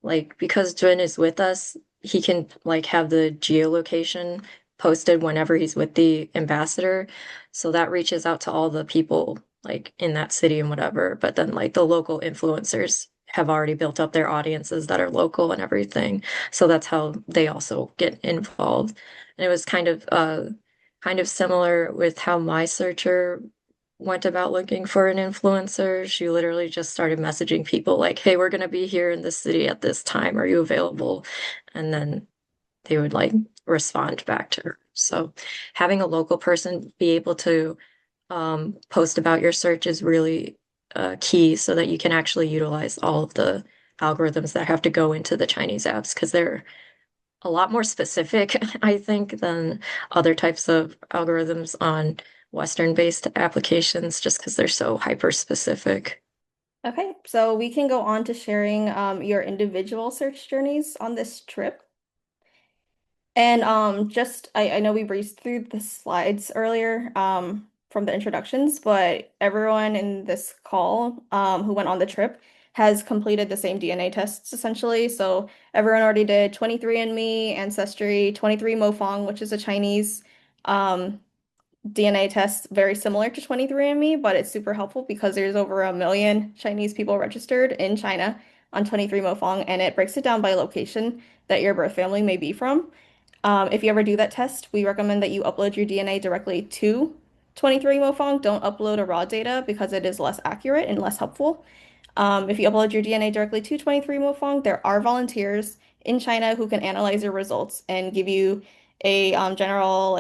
like because Jun is with us, he can like have the geolocation posted whenever he's with the ambassador. So that reaches out to all the people like in that city and whatever. But then like the local influencers have already built up their audiences that are local and everything. So that's how they also get involved. And it was kind of similar with how my searcher went about looking for an influencer. She literally just started messaging people like, hey, we're going to be here in this city at this time. Are you available? And then they would like respond back to her. So having a local person be able to post about your search is really key so that you can actually utilize all of the algorithms that have to go into the Chinese apps because they're a lot more specific, I think, than other types of algorithms on Western-based applications, just because they're so hyper-specific. Okay, so we can go on to sharing your individual search journeys on this trip. And I know we breezed through the slides earlier from the introductions, but everyone in this call who went on the trip has completed the same DNA tests essentially. So everyone already did 23andMe, Ancestry, 23 which is a Chinese DNA test very similar to 23andMe, but it's super helpful because there's over 1 million Chinese people registered in China on 23 and it breaks it down by location that your birth family may be from. If you ever do that test, we recommend that you upload your DNA directly to 23 Don't upload a raw data because it is less accurate and less helpful. If you upload your DNA directly to 23 there are volunteers in China who can analyze your results and give you a general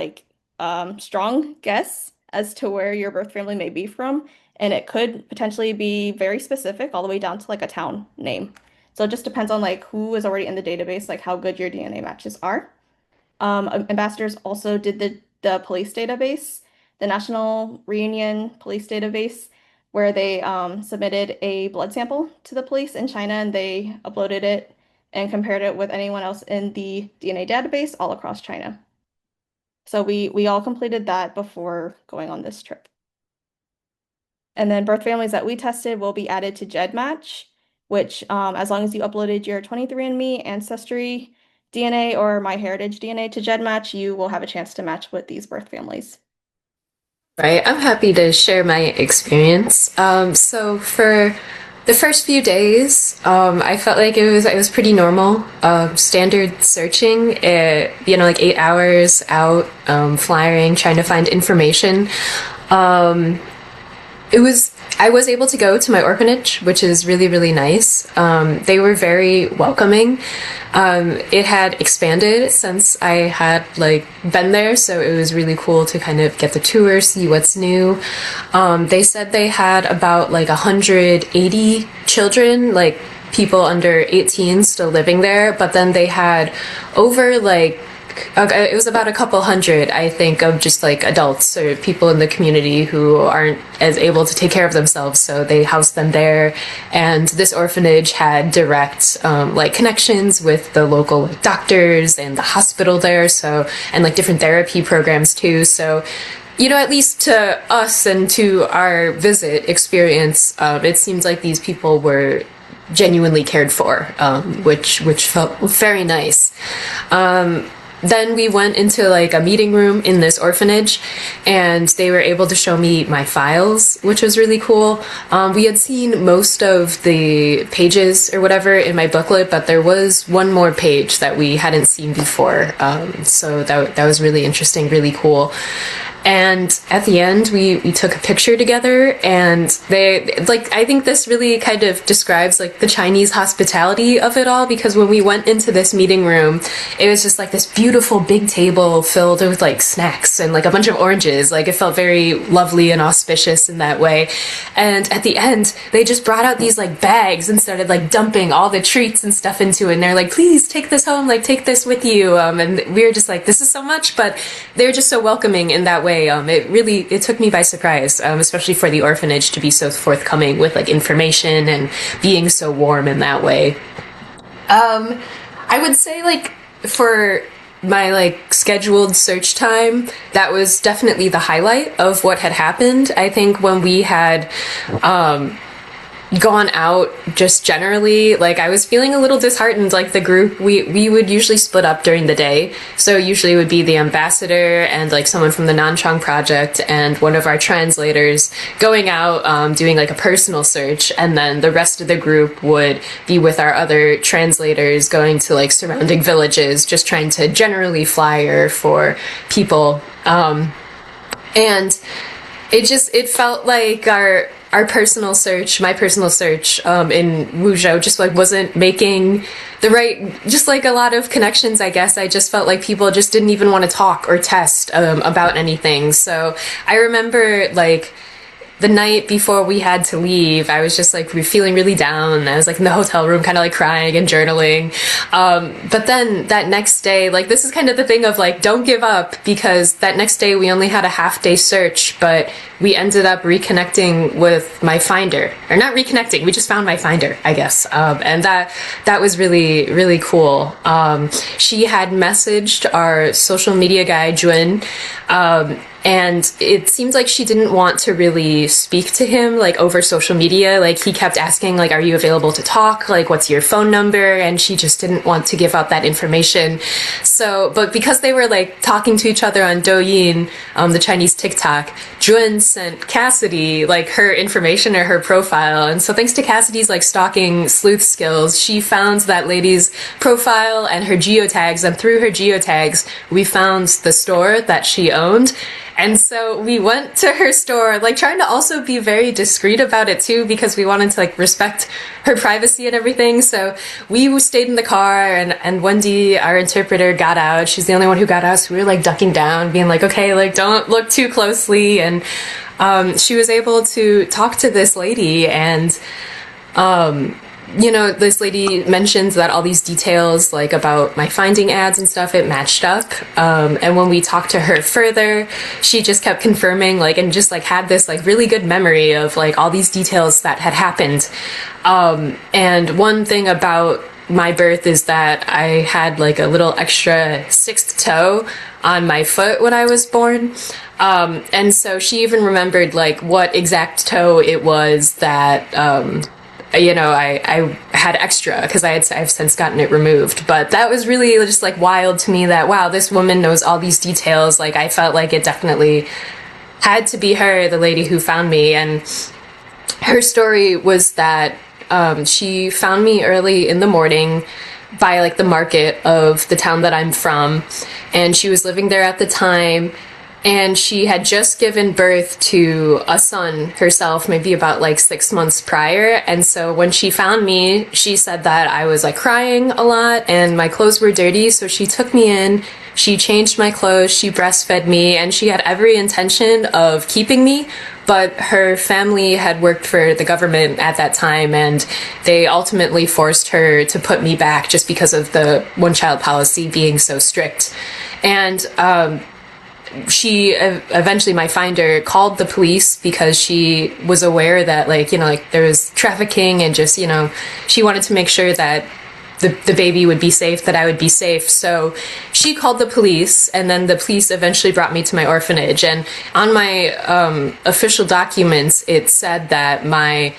strong guess as to where your birth family may be from, and it could potentially be very specific all the way down to like a town name. So it just depends on like who is already in the database, like how good your DNA matches are. Ambassadors also did the police database, the National Reunion Police Database, where they submitted a blood sample to the police in China and they uploaded it and compared it with anyone else in the DNA database all across China. So we all completed that before going on this trip. And then birth families that we tested will be added to GEDmatch, which as long as you uploaded your 23andMe, Ancestry DNA, or MyHeritage DNA to GEDmatch, you will have a chance to match with these birth families. Right, I'm happy to share my experience. So for the first few days, I felt like it was pretty normal, standard searching. Like 8 hours out, flying, trying to find information. I was able to go to my orphanage, which is really, really nice. They were very welcoming. It had expanded since I had been there, so it was really cool to kind of get the tour, see what's new. They said they had about 180 children, people under 18 still living there, but then they had over it was about a couple hundred, I think, of just adults or people in the community who aren't as able to take care of themselves, so they housed them there. And this orphanage had direct connections with the local doctors and the hospital there, and different therapy programs too. So at least to us and to our visit experience, it seems like these people were genuinely cared for, which felt very nice. then we went into like a meeting room in this orphanage, and they were able to show me my files, which was really cool. We had seen most of the pages or whatever in my booklet, but there was one more page that we hadn't seen before. So that was really interesting, really cool. And at the end, we took a picture together, and I think this really kind of describes like the Chinese hospitality of it all, because when we went into this meeting room, it was just like this beautiful big table filled with like snacks and like a bunch of oranges. Like it felt very lovely and auspicious in that way. And at the end, they just brought out these like bags and started like dumping all the treats and stuff into it. And they're like, please take this home, like take this with you. And we were just like, this is so much, but they were just so welcoming in that way. It took me by surprise, especially for the orphanage to be so forthcoming with like information and being so warm in that way. I would say like for my like scheduled search time, that was definitely the highlight of what had happened. I think when we had gone out just generally, like I was feeling a little disheartened. Like the group, we would usually split up during the day, so usually it would be the ambassador and like someone from the Nanchang Project and one of our translators going out, doing like a personal search, and then the rest of the group would be with our other translators going to like surrounding villages, just trying to generally flyer for people. And it felt like my personal search in Wuzhou just like wasn't making the right, just like a lot of connections, I guess. I just felt like people just didn't even want to talk or test about anything. So I remember like the night before we had to leave, I was just like feeling really down. I was like in the hotel room kind of like crying and journaling. But then that next day, like this is kind of the thing of like, don't give up, because that next day we only had a half-day search, but we ended up reconnecting with my finder. Or not reconnecting, we just found my finder, I guess. And that was really, really cool. She had messaged our social media guy, Jun, and it seems like she didn't want to really speak to him like over social media. Like he kept asking like, are you available to talk? Like, what's your phone number? And she just didn't want to give out that information. So, but because they were like talking to each other on Douyin, the Chinese TikTok, Jun sent Cassidy like her information or her profile. And so thanks to Cassidy's like stalking sleuth skills, she found that lady's profile and her geotags. And through her geotags, we found the store that she owned. And so we went to her store, like trying to also be very discreet about it too, because we wanted to like respect her privacy and everything. So we stayed in the car, and Wendy, our interpreter, got out. She's the only one who got out. So we were like ducking down, being like, okay, like don't look too closely. And she was able to talk to this lady, and you know, this lady mentions that all these details, like about my finding ads and stuff, it matched up. And when we talked to her further, she just kept confirming, like, and just like had this like really good memory of like all these details that had happened. And one thing about my birth is that I had like a little extra sixth toe on my foot when I was born. And so she even remembered like what exact toe it was that, you know, I had extra, because I've since gotten it removed. But that was really just like wild to me that, wow, this woman knows all these details. Like I felt like it definitely had to be her, the lady who found me. And her story was that she found me early in the morning by like the market of the town that I'm from, and she was living there at the time. And she had just given birth to a son herself, maybe about like 6 months prior. And so when she found me, she said that I was like crying a lot and my clothes were dirty. So she took me in, she changed my clothes, she breastfed me, and she had every intention of keeping me. But her family had worked for the government at that time, and they ultimately forced her to put me back just because of the one-child policy being so strict. And she eventually, my finder, called the police because she was aware that, like, you know, like there was trafficking, and just, you know, she wanted to make sure that the baby would be safe, that I would be safe. So she called the police, and then the police eventually brought me to my orphanage. And on my official documents, it said that my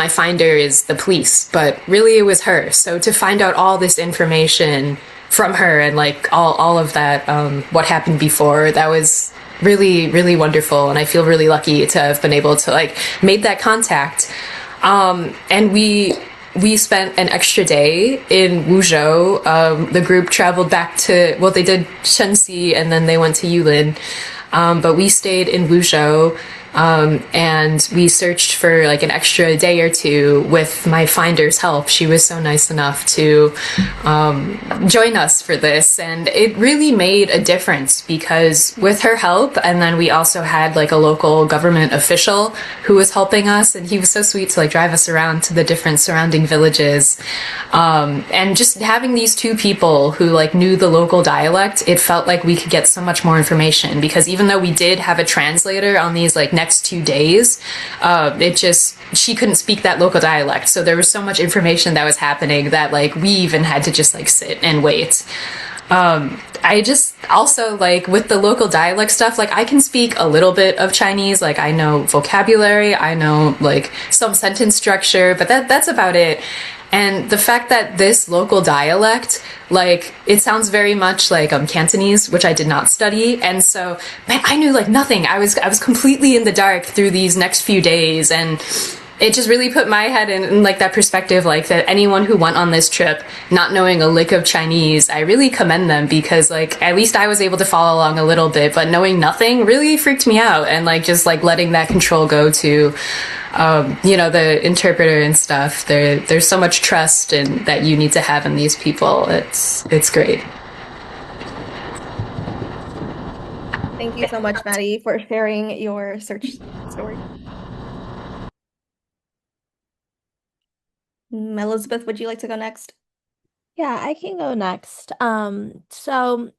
finder is the police, but really it was her. So to find out all this information from her and like all of that, what happened before. That was really, really wonderful. And I feel really lucky to have been able to like made that contact. And we spent an extra day in Wuzhou. The group traveled back to, well, they did Shenxi and then they went to Yulin. But we stayed in Wuzhou, and we searched for like an extra day or two with my finder's help. She was so nice enough to join us for this, and it really made a difference because with her help, and then we also had like a local government official who was helping us, and he was so sweet to like drive us around to the different surrounding villages. And just having these two people who like knew the local dialect, it felt like we could get so much more information because even though we did have a translator on these like next 2 days, she couldn't speak that local dialect. So there was so much information that was happening that like we even had to just like sit and wait. I just also like with the local dialect stuff, like I can speak a little bit of Chinese, like I know vocabulary, I know like some sentence structure, but that's about it. And the fact that this local dialect, like, it sounds very much like Cantonese, which I did not study. And so, man, I knew like nothing. I was completely in the dark through these next few days. And it just really put my head in like that perspective, like that anyone who went on this trip not knowing a lick of Chinese, I really commend them because like at least I was able to follow along a little bit, but knowing nothing really freaked me out. And like just like letting that control go to the interpreter and stuff. There's so much trust and that you need to have in these people. It's great. Thank you so much, Maddie, for sharing your search story. Elizabeth, would you like to go next? Yeah, I can go next. So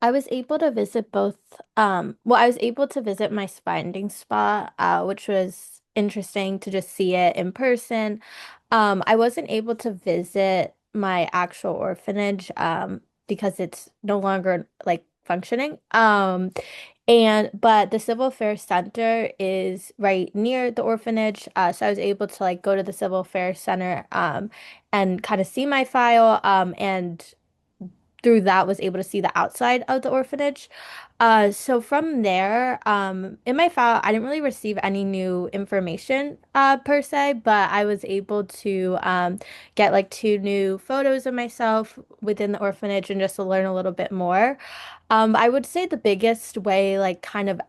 I was able to visit both, I was able to visit my finding spot, which was interesting to just see it in person. I wasn't able to visit my actual orphanage, because it's no longer like functioning. But the Civil Affairs Center is right near the orphanage. So I was able to like go to the Civil Affairs Center, and kind of see my file, and through that was able to see the outside of the orphanage. So from there, in my file, I didn't really receive any new information, per se, but I was able to get like two new photos of myself within the orphanage and just to learn a little bit more. I would say the biggest way, like kind of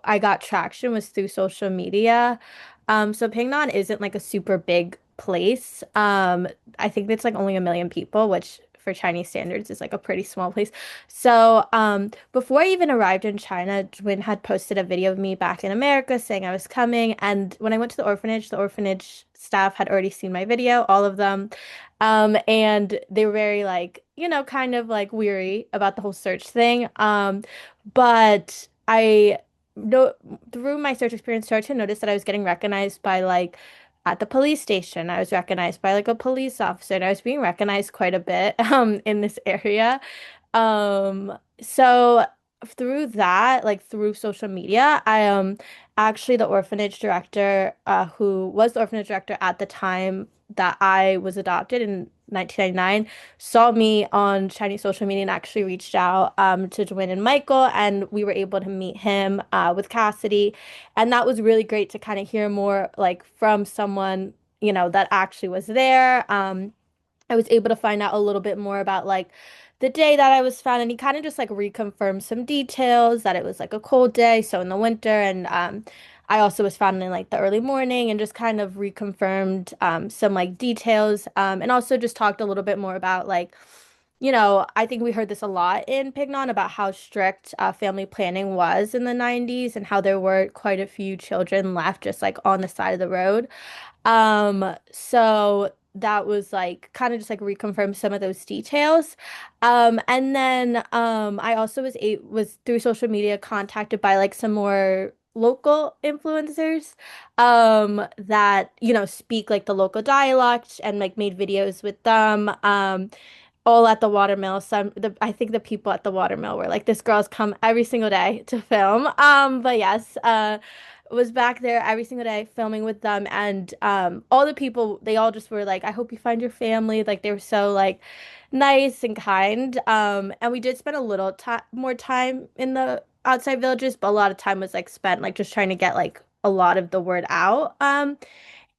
I got traction was through social media. So Pingnan isn't like a super big place. I think it's like only 1 million people, which for Chinese standards is like a pretty small place. So, before I even arrived in China, Jwin had posted a video of me back in America saying I was coming. And when I went to the orphanage staff had already seen my video, all of them. And they were very like, kind of like weary about the whole search thing. But I no through my search experience started to notice that I was getting recognized by like at the police station. I was recognized by like a police officer and I was being recognized quite a bit in this area. So through that, like through social media, I actually the orphanage director, who was the orphanage director at the time that I was adopted in 1999, saw me on Chinese social media and actually reached out to Dwayne and Michael, and we were able to meet him with Cassidy, and that was really great to kind of hear more like from someone that actually was there. I was able to find out a little bit more about like the day that I was found, and he kind of just like reconfirmed some details that it was like a cold day, so in the winter, and I also was found in like the early morning, and just kind of reconfirmed some like details, and also just talked a little bit more about like, I think we heard this a lot in Pignon about how strict family planning was in the 90s and how there were quite a few children left just like on the side of the road. So that was like kind of just like reconfirm some of those details. And then I also was through social media contacted by like some more local influencers that speak like the local dialect and like made videos with them. All at the watermill. I think the people at the watermill were like, this girl's come every single day to film. But yes, was back there every single day filming with them, and all the people, they all just were like, I hope you find your family. Like they were so like nice and kind. And we did spend a little time more time in the outside villages, but a lot of time was like spent like just trying to get like a lot of the word out.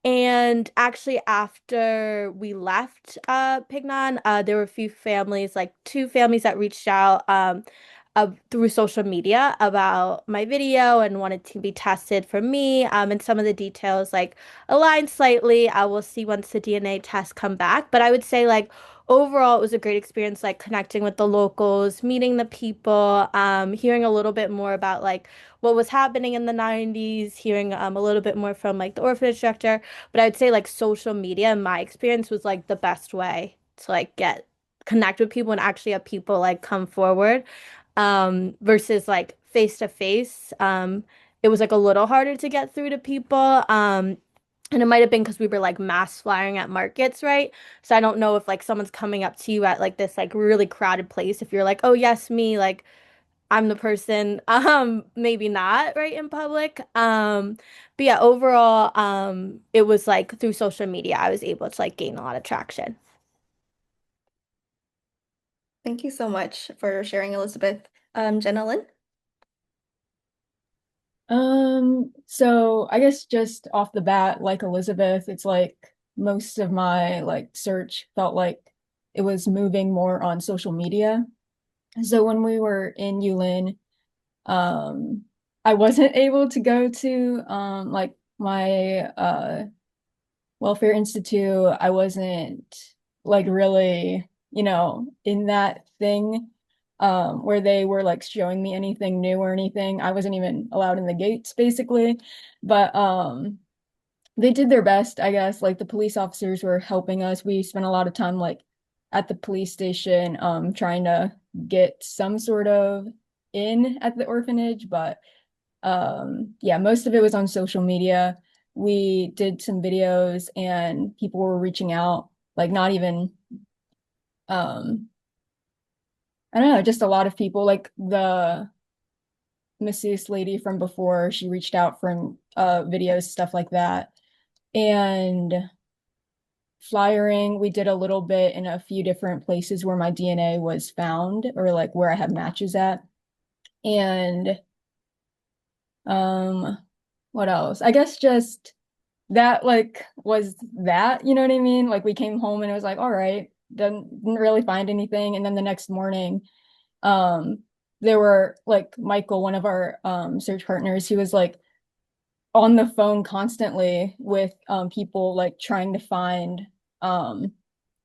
And actually, after we left Pignon, there were a few families, like two families that reached out through social media about my video and wanted to be tested for me. And some of the details like aligned slightly. I will see once the DNA tests come back. But I would say like overall, it was a great experience, like connecting with the locals, meeting the people, hearing a little bit more about like what was happening in the 90s, hearing a little bit more from like the orphanage director. But I'd say like social media in my experience was like the best way to like get connect with people and actually have people like come forward versus like face to face. It was like a little harder to get through to people. And it might have been because we were like mass flying at markets, right? So I don't know if like someone's coming up to you at like this like really crowded place. If you're like, oh yes, me, like I'm the person, maybe not, right, in public. But yeah, overall, it was like through social media, I was able to like gain a lot of traction. Thank you so much for sharing, Elizabeth. Jennalin? So I guess just off the bat, like Elizabeth, it's like most of my like search felt like it was moving more on social media. So when we were in Yulin, um, I wasn't able to go to like my welfare institute. I wasn't like really, in that thing where they were like showing me anything new or anything. I wasn't even allowed in the gates basically. But they did their best, I guess. Like the police officers were helping us. We spent a lot of time like at the police station trying to get some sort of in at the orphanage, but yeah, most of it was on social media. We did some videos and people were reaching out, like not even I don't know, just a lot of people. Like the masseuse lady from before, she reached out from videos, stuff like that. And flyering, we did a little bit in a few different places where my DNA was found or like where I have matches at. And um what else? I guess just that like was that, you know what I mean? Like we came home and it was like, all right, didn't really find anything. And then the next morning, um, there were like Michael, one of our search partners, he was like on the phone constantly with people like trying to find or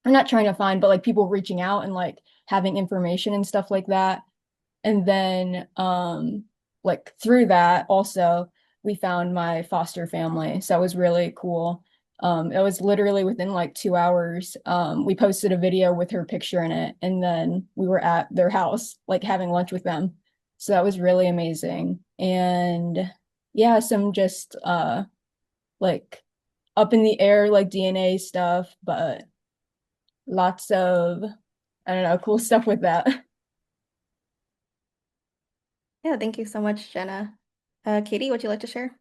not trying to find, but like people reaching out and like having information and stuff like that. And then like through that also we found my foster family. So that was really cool. It was literally within like 2 hours. We posted a video with her picture in it, and then we were at their house, like having lunch with them. So that was really amazing. And yeah, some just like up in the air like DNA stuff, but lots of I don't know, cool stuff with that. Yeah, thank you so much, Jenna. Katie, would you like to share?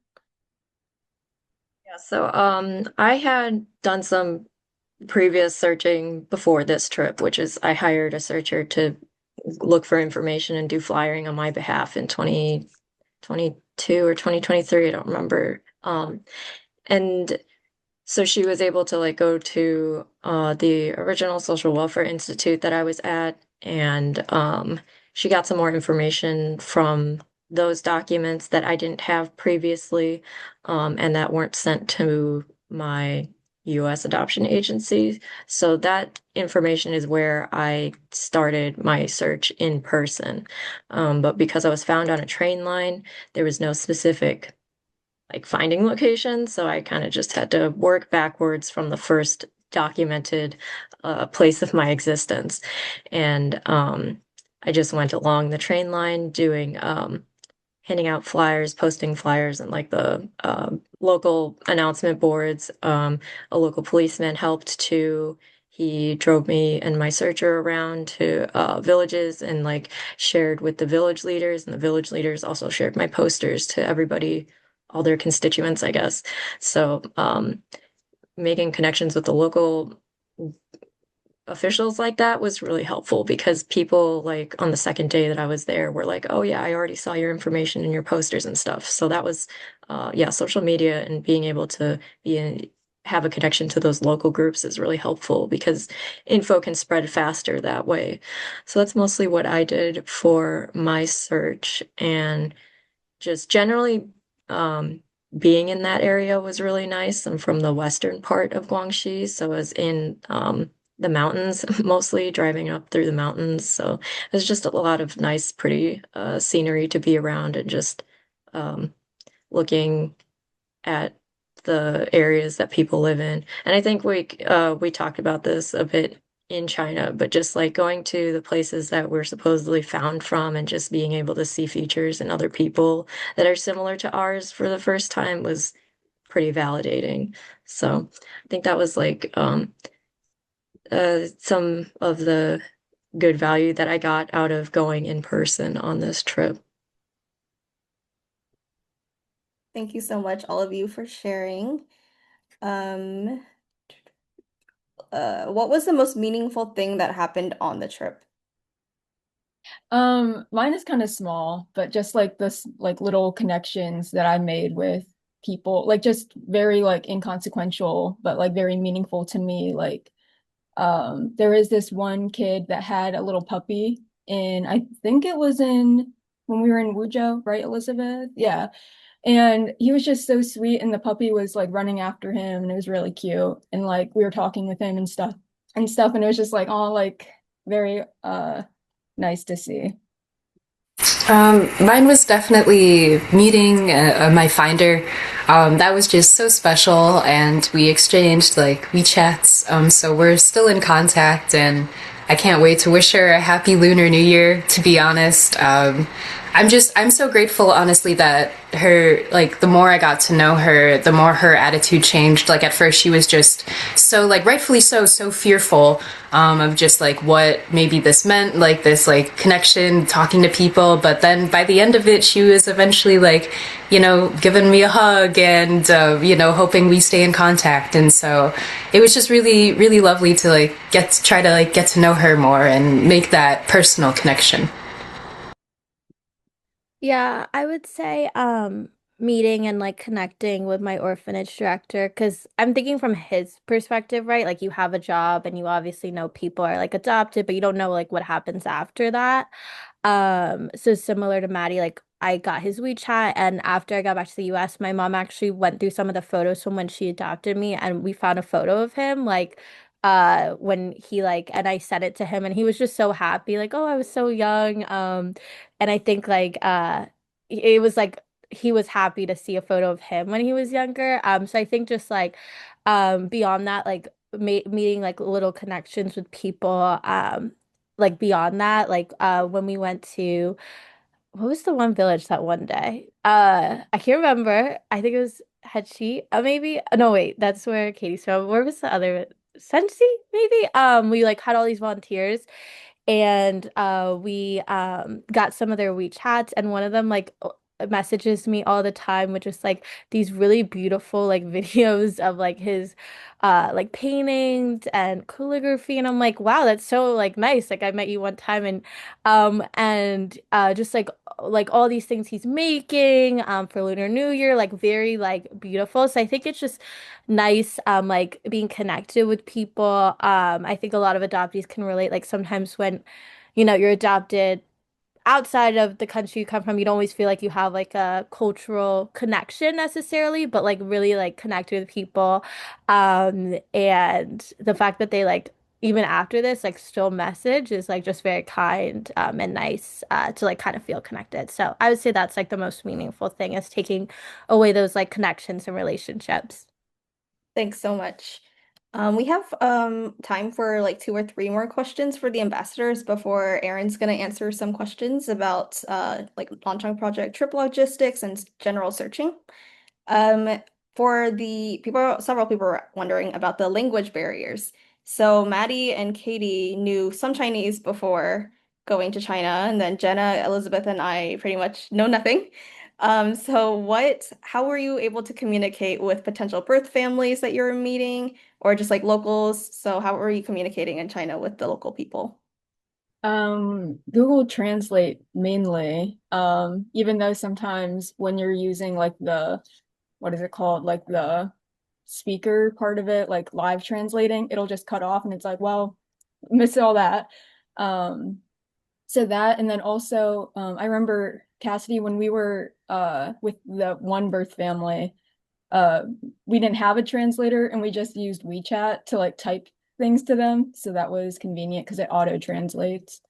Yeah, so I had done some previous searching before this trip, which is I hired a searcher to look for information and do flyering on my behalf in 2022 or 2023, I don't remember. And so she was able to like go to the original social welfare institute that I was at, and she got some more information from those documents that I didn't have previously, and that weren't sent to my US adoption agency. So that information is where I started my search in person. But because I was found on a train line, there was no specific like finding locations. So I kind of just had to work backwards from the first documented place of my existence. And I just went along the train line doing handing out flyers, posting flyers and like the local announcement boards. A local policeman helped too. He drove me and my searcher around to villages and like shared with the village leaders, and the village leaders also shared my posters to everybody all their constituents, I guess. So making connections with the local officials like that was really helpful because people like on the second day that I was there were like, oh yeah, I already saw your information in your posters and stuff. So that was yeah, social media and being able to have a connection to those local groups is really helpful because info can spread faster that way. So that's mostly what I did for my search, and just generally being in that area was really nice. I'm from the western part of Guangxi, so I was in the mountains mostly, driving up through the mountains. So there's just a lot of nice, pretty scenery to be around, and just um, looking at the areas that people live in. And I think we talked about this a bit in China, but just like going to the places that we're supposedly found from and just being able to see features in other people that are similar to ours for the first time was pretty validating. So I think that was like some of the good value that I got out of going in person on this trip. Thank you so much, all of you, for sharing. Um, what was the most meaningful thing that happened on the trip? Mine is kind of small, but just like this like little connections that I made with people, like just very like inconsequential, but like very meaningful to me. Like there is this one kid that had a little puppy, and I think it was in when we were in Wuzhou, right, Elizabeth? Yeah. And he was just so sweet, and the puppy was like running after him, and it was really cute. And like we were talking with him and stuff, and it was just like, oh, like very nice to see. Mine was definitely meeting my finder. That was just so special, and we exchanged like WeChats. So we're still in contact, and I can't wait to wish her a happy Lunar New Year. To be honest, I'm so grateful, honestly, that like, the more I got to know her, the more her attitude changed. Like, at first, she was just so, like, rightfully so fearful, of just, like, what maybe this meant, like, this, like, connection, talking to people. But then by the end of it, she was eventually, like, giving me a hug and, hoping we stay in contact. And so it was just really, really lovely to, like, try to, like, get to know her more and make that personal connection. Yeah, I would say meeting and like connecting with my orphanage director because I'm thinking from his perspective, right? Like you have a job and you obviously know people are like adopted, but you don't know like what happens after that. So similar to Maddie, like I got his WeChat, and after I got back to the US, my mom actually went through some of the photos from when she adopted me, and we found a photo of him like when he like, and I sent it to him, and he was just so happy, like, oh, I was so young. And I think like it was like he was happy to see a photo of him when he was younger. So I think just like beyond that, like meeting like little connections with people like beyond that, like when we went to what was the one village that one day? I can't remember. I think it was Hechi. Maybe. No, wait, that's where Katie's from. Where was the other? Sensi, maybe. We like had all these volunteers, and we got some of their WeChats, and one of them like messages me all the time with just like these really beautiful like videos of like his like paintings and calligraphy, and I'm like, wow, that's so like nice. Like I met you one time, and just like all these things he's making for Lunar New Year, like very like beautiful. So I think it's just nice like being connected with people. I think a lot of adoptees can relate, like sometimes when you're adopted outside of the country you come from, you don't always feel like you have like a cultural connection necessarily, but like really like connected with people. And the fact that they like even after this like still message is like just very kind and nice to like kind of feel connected. So I would say that's like the most meaningful thing, is taking away those like connections and relationships. Thanks so much. We have time for like two or three more questions for the ambassadors before Aaron's going to answer some questions about like Nanchang Project trip logistics and general searching. Um, for the people, several people were wondering about the language barriers. So Maddie and Katie knew some Chinese before going to China, and then Jenna, Elizabeth, and I pretty much know nothing. How were you able to communicate with potential birth families that you're meeting or just like locals? So how were you communicating in China with the local people? Google Translate mainly. Even though sometimes when you're using like what is it called? Like the speaker part of it, like live translating, it'll just cut off and it's like, well, missed all that. Um, so that, and then also, I remember Cassidy when we were with the one birth family, uh we didn't have a translator and we just used WeChat to like type things to them. So that was convenient because it auto translates.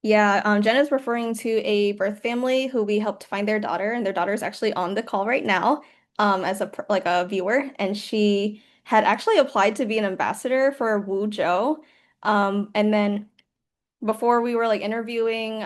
Yeah, Jenna's referring to a birth family who we helped find their daughter, and their daughter is actually on the call right now, as like a viewer, and she had actually applied to be an ambassador for Wuzhou, and then before we were like interviewing,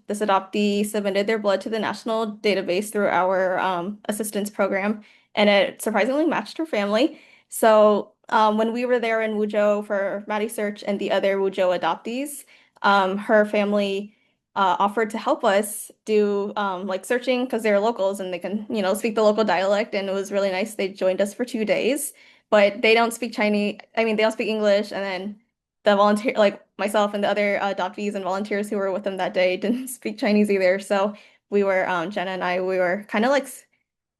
this adoptee submitted their blood to the national database through our assistance program, and it surprisingly matched her family. So when we were there in Wuzhou for Maddi Search and the other Wuzhou adoptees, her family offered to help us do like searching because they're locals and they can, speak the local dialect, and it was really nice. They joined us for 2 days, but they don't speak Chinese. I mean, they don't speak English, and then the volunteer, like myself and the other adoptees and volunteers who were with them that day, didn't speak Chinese either. So we were, Jenna and I, we were kind of like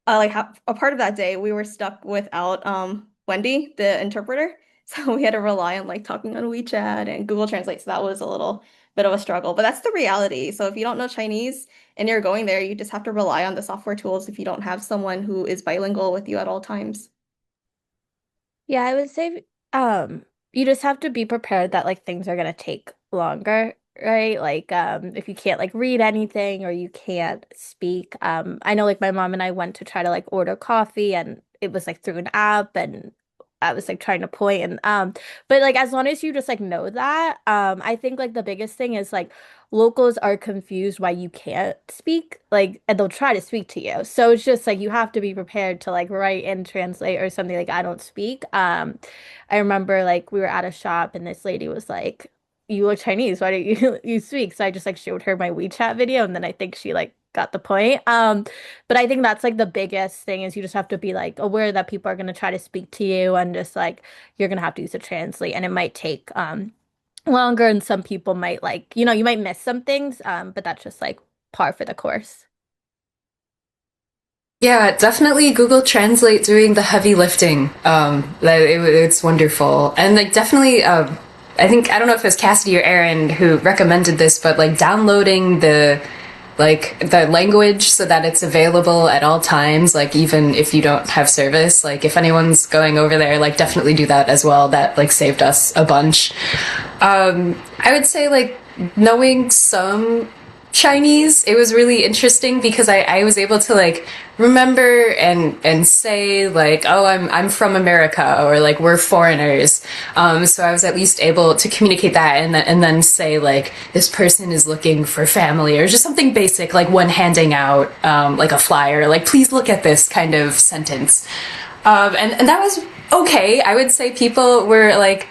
a part of that day, we were stuck without Wendy, the interpreter. So we had to rely on like talking on WeChat and Google Translate. So that was a little bit of a struggle, but that's the reality. So if you don't know Chinese and you're going there, you just have to rely on the software tools if you don't have someone who is bilingual with you at all times. Yeah, I would say you just have to be prepared that like things are gonna take longer, right? Like if you can't like read anything or you can't speak. I know like my mom and I went to try to like order coffee and it was like through an app and I was like trying to point and but like as long as you just like know that, I think like the biggest thing is like locals are confused why you can't speak, like, and they'll try to speak to you. So it's just like you have to be prepared to like write and translate or something like I don't speak. I remember like we were at a shop and this lady was like, "You look Chinese. Why don't you speak?" So I just like showed her my WeChat video and then I think she like got the point. But I think that's like the biggest thing is you just have to be like aware that people are gonna try to speak to you and just like you're gonna have to use a translate and it might take longer and some people might like, you might miss some things, but that's just like par for the course. Yeah, definitely Google Translate doing the heavy lifting. It's wonderful. And like definitely I think I don't know if it was Cassidy or Aaron who recommended this, but like downloading the language so that it's available at all times, like even if you don't have service, like if anyone's going over there, like definitely do that as well. That like saved us a bunch. I would say like knowing some Chinese, it was really interesting because I was able to like remember and say like, oh, I'm from America or like we're foreigners. So I was at least able to communicate that and then say like this person is looking for family or just something basic like when handing out like a flyer, like please look at this kind of sentence. And that was okay. I would say people were like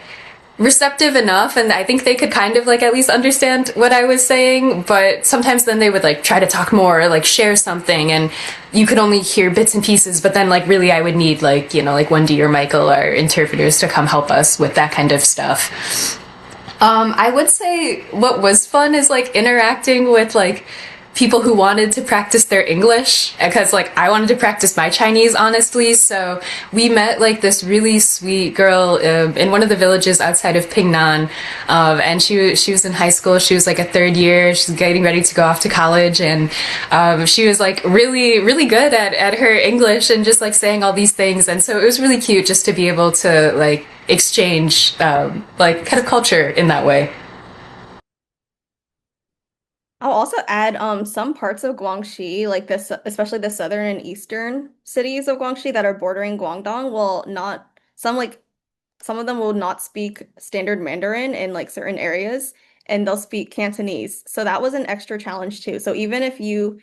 receptive enough and I think they could kind of like at least understand what I was saying, but sometimes then they would like try to talk more or like share something and you could only hear bits and pieces, but then like really I would need like, like Wendy or Michael, our interpreters, to come help us with that kind of stuff. I would say what was fun is like interacting with like people who wanted to practice their English because like I wanted to practice my Chinese honestly. So we met like this really sweet girl in one of the villages outside of Pingnan, and she was in high school. She was like a third year. She's getting ready to go off to college, and she was like really good at her English and just like saying all these things. And so it was really cute just to be able to like exchange like kind of culture in that way. I'll also add some parts of Guangxi, like this, especially the southern and eastern cities of Guangxi that are bordering Guangdong, will not some of them will not speak standard Mandarin in like certain areas, and they'll speak Cantonese. So that was an extra challenge too. So even if you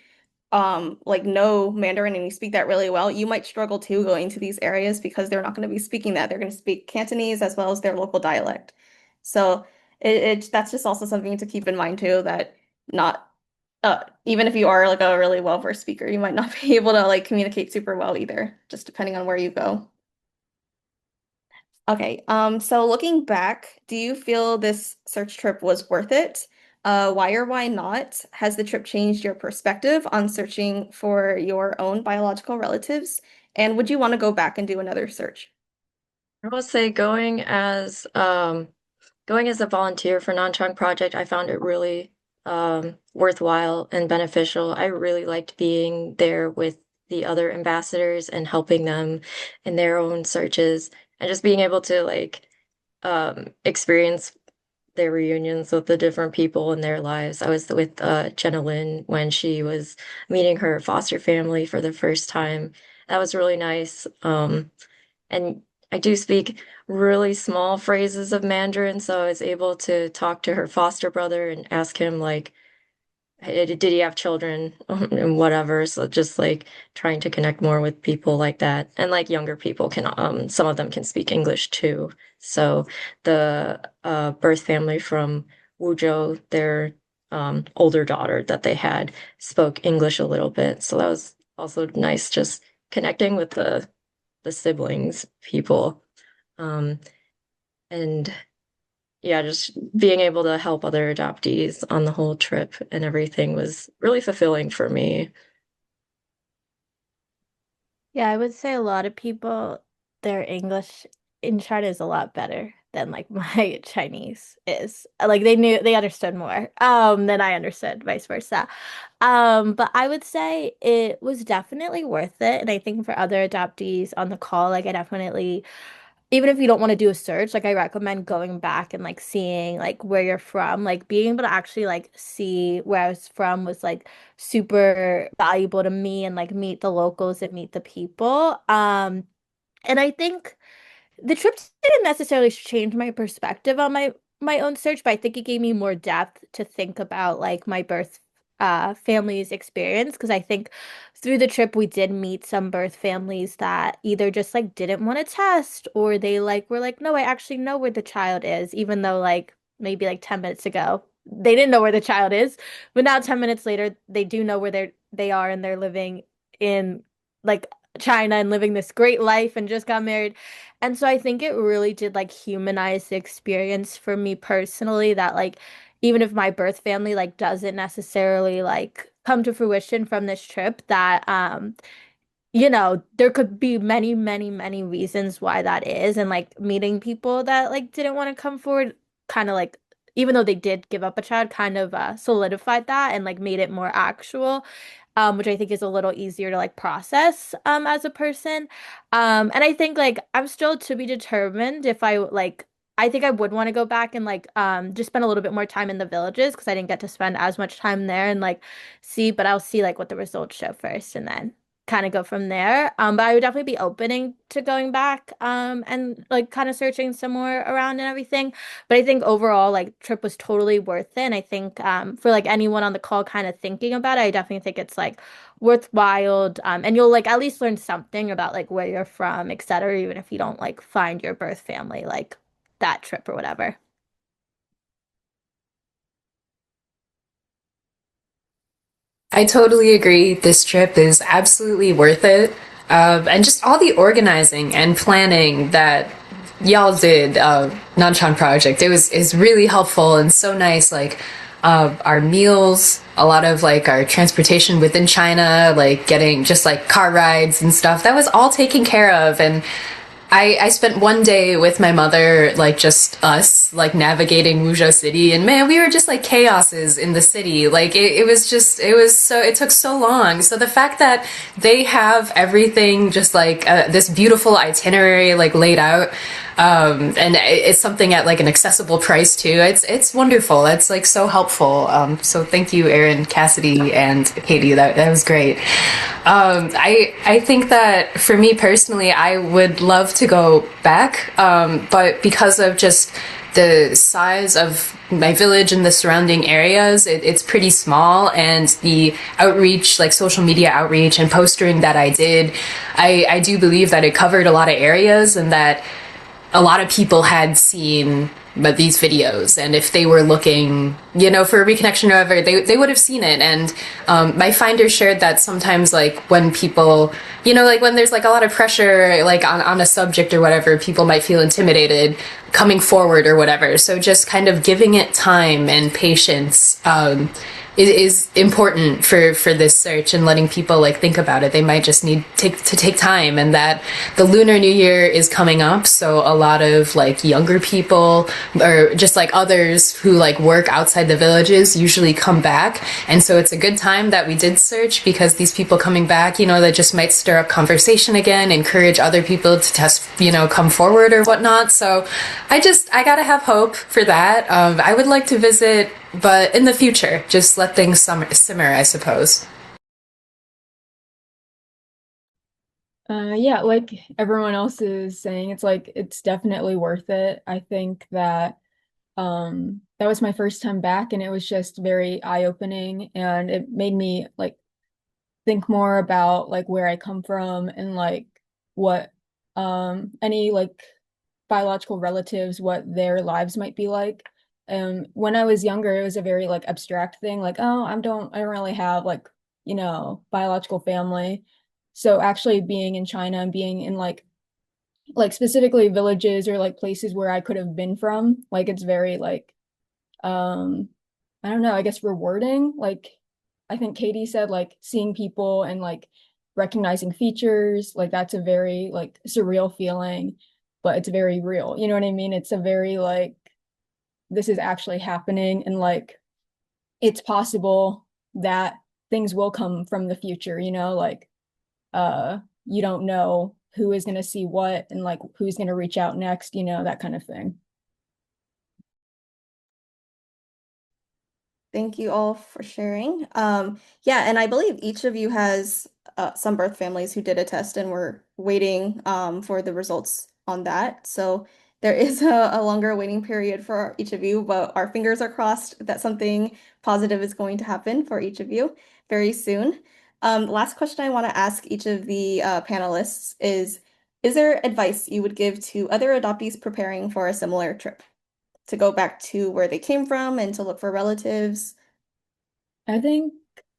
like know Mandarin and you speak that really well, you might struggle too going to these areas because they're not going to be speaking that. They're going to speak Cantonese as well as their local dialect. So that's just also something to keep in mind too, that not even if you are like a really well-versed speaker, you might not be able to like communicate super well either, just depending on where you go. Okay, so looking back, do you feel this search trip was worth it? Why or why not? Has the trip changed your perspective on searching for your own biological relatives? And would you want to go back and do another search? I will say going as a volunteer for Nanchang Project, I found it really worthwhile and beneficial. I really liked being there with the other ambassadors and helping them in their own searches and just being able to like experience their reunions with the different people in their lives. I was with Jennalin when she was meeting her foster family for the first time. That was really nice. And I do speak really small phrases of Mandarin, so I was able to talk to her foster brother and ask him like, did he have children and whatever. So just like trying to connect more with people like that, and like younger people can some of them can speak English too. So the birth family from Wuzhou, their older daughter that they had spoke English a little bit, so that was also nice, just connecting with the siblings, people. Um, and yeah, just being able to help other adoptees on the whole trip and everything was really fulfilling for me. Yeah, I would say a lot of people, their English in China is a lot better than like my Chinese is. Like they understood more than I understood, vice versa. But I would say it was definitely worth it. And I think for other adoptees on the call, like I definitely, even if you don't want to do a search, like I recommend going back and like seeing like where you're from, like being able to actually like see where I was from was like super valuable to me and like meet the locals and meet the people. And I think the trip didn't necessarily change my perspective on my own search, but I think it gave me more depth to think about like my birth family's experience because I think through the trip we did meet some birth families that either just like didn't want to test or they like were like, no, I actually know where the child is, even though like maybe like 10 minutes ago they didn't know where the child is, but now 10 minutes later they do know where they are and they're living in like China and living this great life and just got married. And so I think it really did like humanize the experience for me personally that like even if my birth family like doesn't necessarily like come to fruition from this trip that there could be many, many, many reasons why that is. And like meeting people that like didn't want to come forward, kind of like, even though they did give up a child, kind of solidified that and like made it more actual, which I think is a little easier to like process as a person. And I think like I'm still to be determined if I think I would want to go back and like just spend a little bit more time in the villages because I didn't get to spend as much time there and like see, but I'll see like what the results show first and then kind of go from there. But I would definitely be opening to going back and like kind of searching some more around and everything. But I think overall like trip was totally worth it. And I think for like anyone on the call kind of thinking about it, I definitely think it's like worthwhile. And you'll like at least learn something about like where you're from, etc., even if you don't like find your birth family like that trip or whatever. I totally agree. This trip is absolutely worth it. And just all the organizing and planning that y'all did, Nanchang Project, it was is really helpful and so nice. Like our meals, a lot of like our transportation within China, like getting just like car rides and stuff. That was all taken care of, and I spent one day with my mother, like just us, like navigating Wuzhou City, and man, we were just like chaoses in the city. Like it took so long. So the fact that they have everything just like this beautiful itinerary like laid out, and it's something at like an accessible price too. It's wonderful. That's like so helpful. So thank you, Erin, Cassidy, and Katie. That was great. I think that for me personally, I would love to go back, but because of just the size of my village and the surrounding areas, it's pretty small, and the outreach, like social media outreach and postering that I did, I do believe that it covered a lot of areas, and that a lot of people had seen these videos, and if they were looking, for a reconnection or whatever, they would have seen it. And my finder shared that sometimes, like, when people, like when there's like a lot of pressure, like on a subject or whatever, people might feel intimidated coming forward or whatever. So just kind of giving it time and patience is important for this search, and letting people like think about it. They might just need to take time, and that the Lunar New Year is coming up, so a lot of like younger people or just like others who like work outside the villages usually come back, and so it's a good time that we did search, because these people coming back, that just might stir up conversation again, encourage other people to come forward or whatnot. So I gotta have hope for that. I would like to visit, but in the future, just let things simmer, I suppose. Yeah, like everyone else is saying, it's definitely worth it. I think that that was my first time back, and it was just very eye-opening, and it made me like think more about like where I come from, and like what any like biological relatives, what their lives might be like. When I was younger, it was a very like abstract thing, like, oh, I don't really have like, biological family. So actually being in China and being in like specifically villages or like places where I could have been from, like it's very like I don't know, I guess rewarding. Like I think Katie said, like seeing people and like recognizing features, like that's a very like surreal feeling, but it's very real. You know what I mean? It's a very like this is actually happening, and like it's possible that things will come from the future, like you don't know who is going to see what, and like who's going to reach out next, that kind of thing. Thank you all for sharing. Yeah, and I believe each of you has some birth families who did a test and we're waiting for the results on that. So there is a longer waiting period for each of you, but our fingers are crossed that something positive is going to happen for each of you very soon. Last question I want to ask each of the panelists is there advice you would give to other adoptees preparing for a similar trip? To go back to where they came from and to look for relatives. I think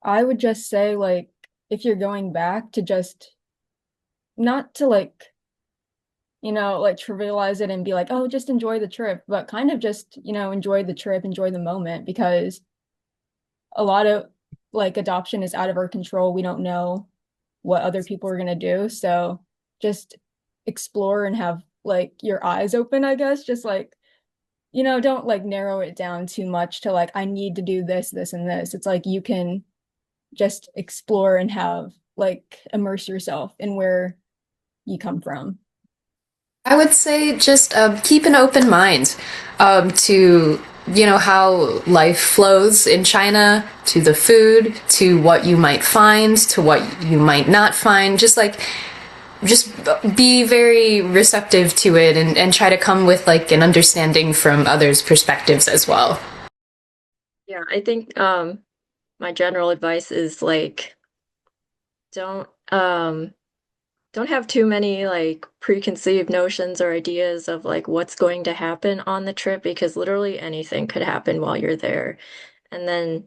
I would just say, like, if you're going back, to just not to like, like trivialize it and be like, oh, just enjoy the trip, but kind of just, enjoy the trip, enjoy the moment, because a lot of like adoption is out of our control. We don't know what other people are going to do. So just explore and have like your eyes open, I guess. Just like, don't like narrow it down too much to like, I need to do this, this, and this. It's like you can just explore and have like immerse yourself in where you come from. I would say just keep an open mind to how life flows in China, to the food, to what you might find, to what you might not find. Just be very receptive to it, and try to come with like an understanding from others' perspectives as well. Yeah, I think my general advice is like don't don't have too many like preconceived notions or ideas of like what's going to happen on the trip, because literally anything could happen while you're there. And then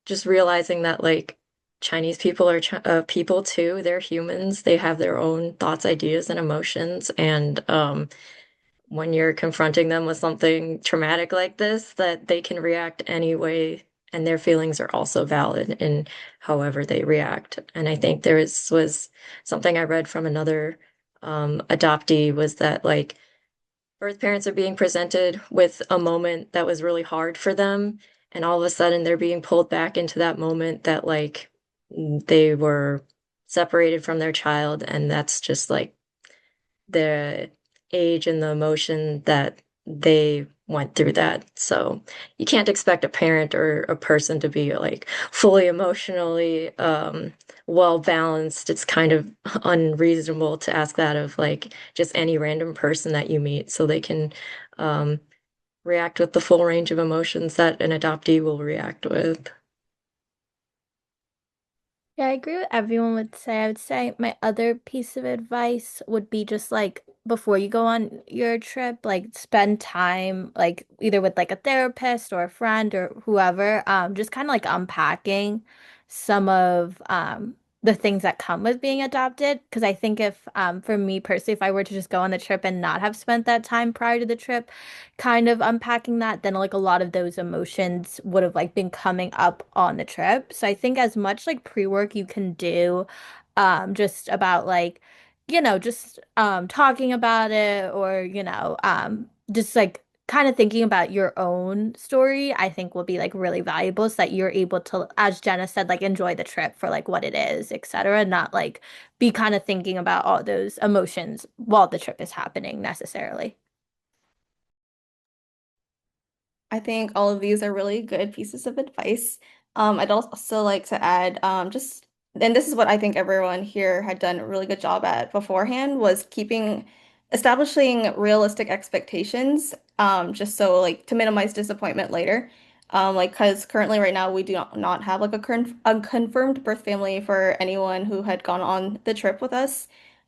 just realizing that like Chinese people are people too. They're humans. They have their own thoughts, ideas, and emotions. And when you're confronting them with something traumatic like this, that they can react any way, and their feelings are also valid in however they react. And I think was something I read from another adoptee, was that like birth parents are being presented with a moment that was really hard for them, and all of a sudden they're being pulled back into that moment that like they were separated from their child, and that's just like the age and the emotion that they went through that. So you can't expect a parent or a person to be like fully emotionally well balanced. It's kind of unreasonable to ask that of like just any random person that you meet, so they can um, react with the full range of emotions that an adoptee will react with. Yeah, I agree with everyone would say. I would say my other piece of advice would be just like before you go on your trip, like spend time like either with like a therapist or a friend or whoever, just kind of like unpacking some of the things that come with being adopted. Because I think if for me personally, if I were to just go on the trip and not have spent that time prior to the trip, kind of unpacking that, then like a lot of those emotions would have like been coming up on the trip. So I think as much like pre-work you can do, just about like, just talking about it or, just like kind of thinking about your own story, I think will be like really valuable so that you're able to, as Jenna said, like enjoy the trip for like what it is, etc. Not like be kind of thinking about all those emotions while the trip is happening necessarily. I think all of these are really good pieces of advice. I'd also like to add, and this is what I think everyone here had done a really good job at beforehand, was establishing realistic expectations, just so like to minimize disappointment later. Like, because currently right now we do not have like a confirmed birth family for anyone who had gone on the trip with us.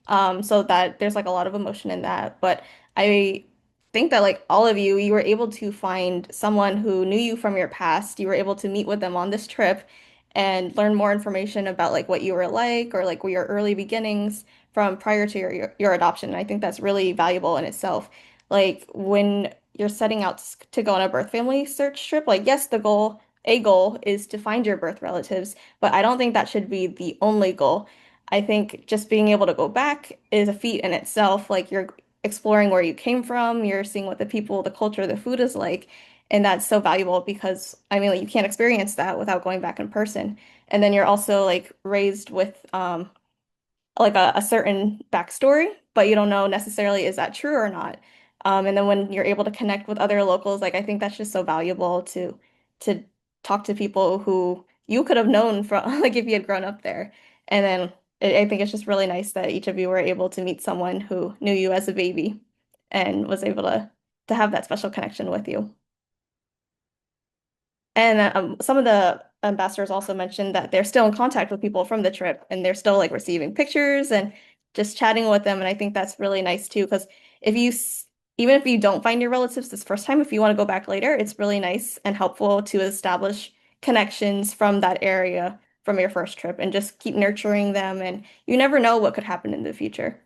So that there's like a lot of emotion in that, but I think that like all of you, you were able to find someone who knew you from your past. You were able to meet with them on this trip and learn more information about like what you were like or like your early beginnings from prior to your adoption. And I think that's really valuable in itself. Like when you're setting out to go on a birth family search trip, like yes, a goal is to find your birth relatives, but I don't think that should be the only goal. I think just being able to go back is a feat in itself. Like you're exploring where you came from, you're seeing what the people, the culture, the food is like. And that's so valuable because I mean, like, you can't experience that without going back in person. And then you're also like raised with like a certain backstory, but you don't know necessarily is that true or not. And then when you're able to connect with other locals, like I think that's just so valuable to talk to people who you could have known from like if you had grown up there. And then I think it's just really nice that each of you were able to meet someone who knew you as a baby and was able to have that special connection with you. And some of the ambassadors also mentioned that they're still in contact with people from the trip and they're still like receiving pictures and just chatting with them. And I think that's really nice too, because even if you don't find your relatives this first time, if you want to go back later, it's really nice and helpful to establish connections from that area from your first trip and just keep nurturing them. And you never know what could happen in the future.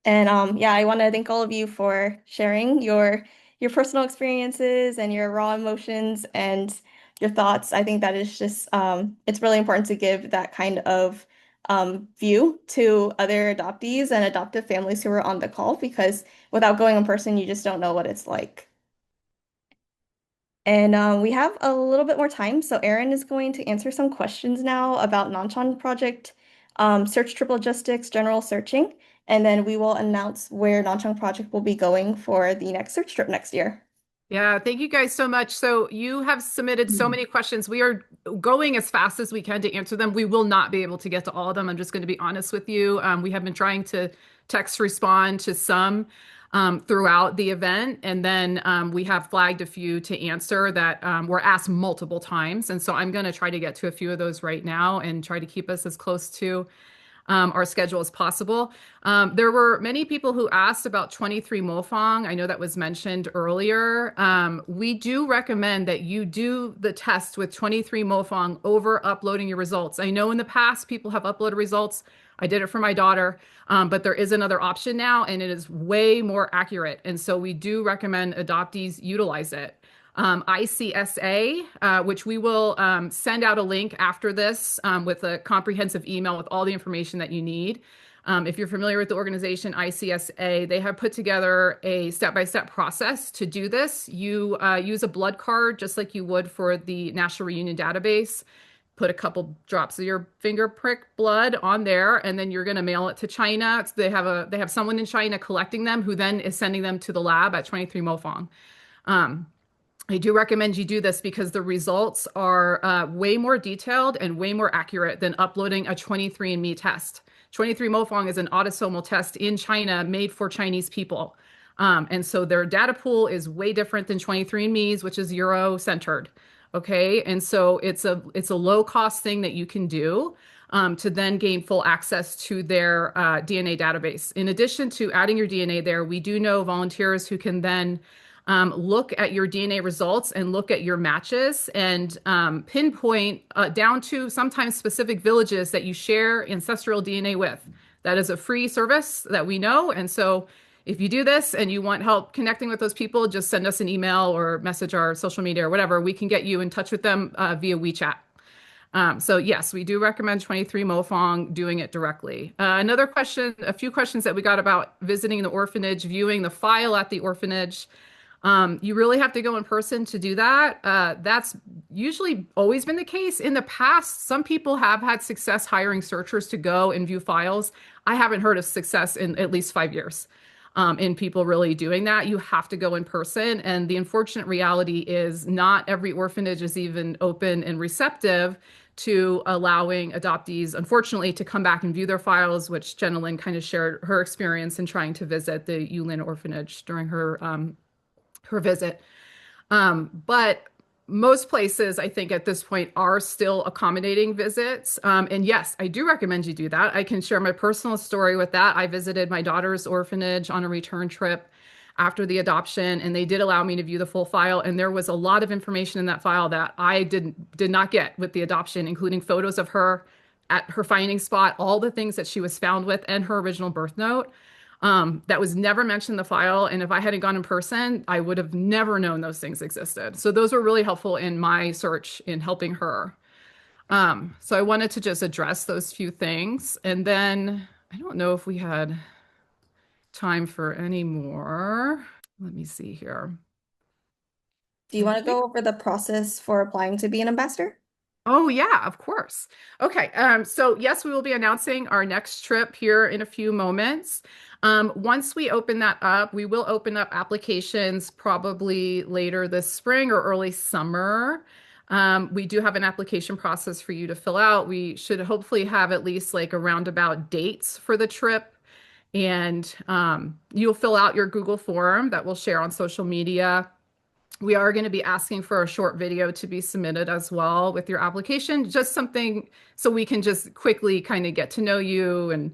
And yeah, I want to thank all of you for sharing your personal experiences and your raw emotions and your thoughts. I think that is just it's really important to give that kind of view to other adoptees and adoptive families who are on the call because without going in person, you just don't know what it's like. And we have a little bit more time, so Erin is going to answer some questions now about Nanchang Project, search trip logistics, general searching, and then we will announce where Nanchang Project will be going for the next search trip next year. Yeah, thank you guys so much. So you have submitted so many questions. We are going as fast as we can to answer them. We will not be able to get to all of them. I'm just going to be honest with you. We have been trying to text respond to some throughout the event, and then we have flagged a few to answer that were asked multiple times. And so I'm going to try to get to a few of those right now and try to keep us as close to our schedule as possible. There were many people who asked about 23 Mofang. I know that was mentioned earlier. We do recommend that you do the test with 23 Mofang over uploading your results. I know in the past people have uploaded results. I did it for my daughter, but there is another option now, and it is way more accurate. And so we do recommend adoptees utilize it. ICSA, which we will send out a link after this with a comprehensive email with all the information that you need. If you're familiar with the organization ICSA, they have put together a step-by-step process to do this. You use a blood card just like you would for the National Reunion Database. Put a couple drops of your finger prick blood on there, and then you're going to mail it to China. They have someone in China collecting them, who then is sending them to the lab at 23 Mofang. I do recommend you do this because the results are way more detailed and way more accurate than uploading a 23andMe test. 23 Mofang is an autosomal test in China made for Chinese people. And so their data pool is way different than 23andMe's, which is Euro-centered. Okay, and so it's a low cost thing that you can do to then gain full access to their DNA database. In addition to adding your DNA there, we do know volunteers who can then look at your DNA results and look at your matches and pinpoint down to sometimes specific villages that you share ancestral DNA with. That is a free service that we know. And so if you do this and you want help connecting with those people, just send us an email or message our social media or whatever. We can get you in touch with them via WeChat. So yes, we do recommend 23 Mofong doing it directly. Another question, a few questions that we got about visiting the orphanage, viewing the file at the orphanage. You really have to go in person to do that. That's usually always been the case. In the past, some people have had success hiring searchers to go and view files. I haven't heard of success in at least 5 years. In people really doing that, you have to go in person. And the unfortunate reality is not every orphanage is even open and receptive to allowing adoptees, unfortunately, to come back and view their files, which Jennalin kind of shared her experience in trying to visit the Yulin orphanage during her visit. But most places, I think, at this point are still accommodating visits. And yes, I do recommend you do that. I can share my personal story with that. I visited my daughter's orphanage on a return trip after the adoption, and they did allow me to view the full file. And there was a lot of information in that file that I did not get with the adoption, including photos of her at her finding spot, all the things that she was found with, and her original birth note. That was never mentioned in the file. And if I hadn't gone in person, I would have never known those things existed. So those were really helpful in my search in helping her. So I wanted to just address those few things. And then I don't know if we had time for any more. Let me see here. Do you want to go over the process for applying to be an ambassador? Oh, yeah, of course. Okay, so yes, we will be announcing our next trip here in a few moments. Once we open that up, we will open up applications probably later this spring or early summer. We do have an application process for you to fill out. We should hopefully have at least like a roundabout dates for the trip. And you'll fill out your Google form that we'll share on social media. We are going to be asking for a short video to be submitted as well with your application, just something so we can just quickly kind of get to know you and,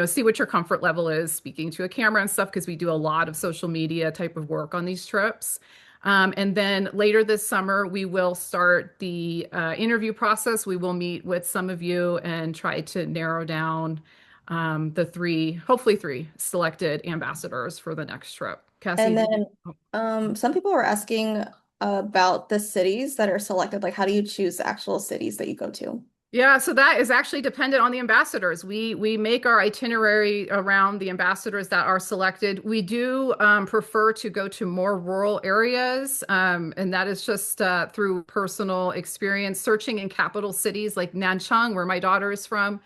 see what your comfort level is speaking to a camera and stuff, because we do a lot of social media type of work on these trips. And then later this summer, we will start the interview process. We will meet with some of you and try to narrow down hopefully three selected ambassadors for the next trip. Cassie, And then some people were asking about the cities that are selected. Like, how do you choose the actual cities that you go to? Yeah, so that is actually dependent on the ambassadors. We make our itinerary around the ambassadors that are selected. We do prefer to go to more rural areas, and that is just through personal experience. Searching in capital cities like Nanchang, where my daughter is from,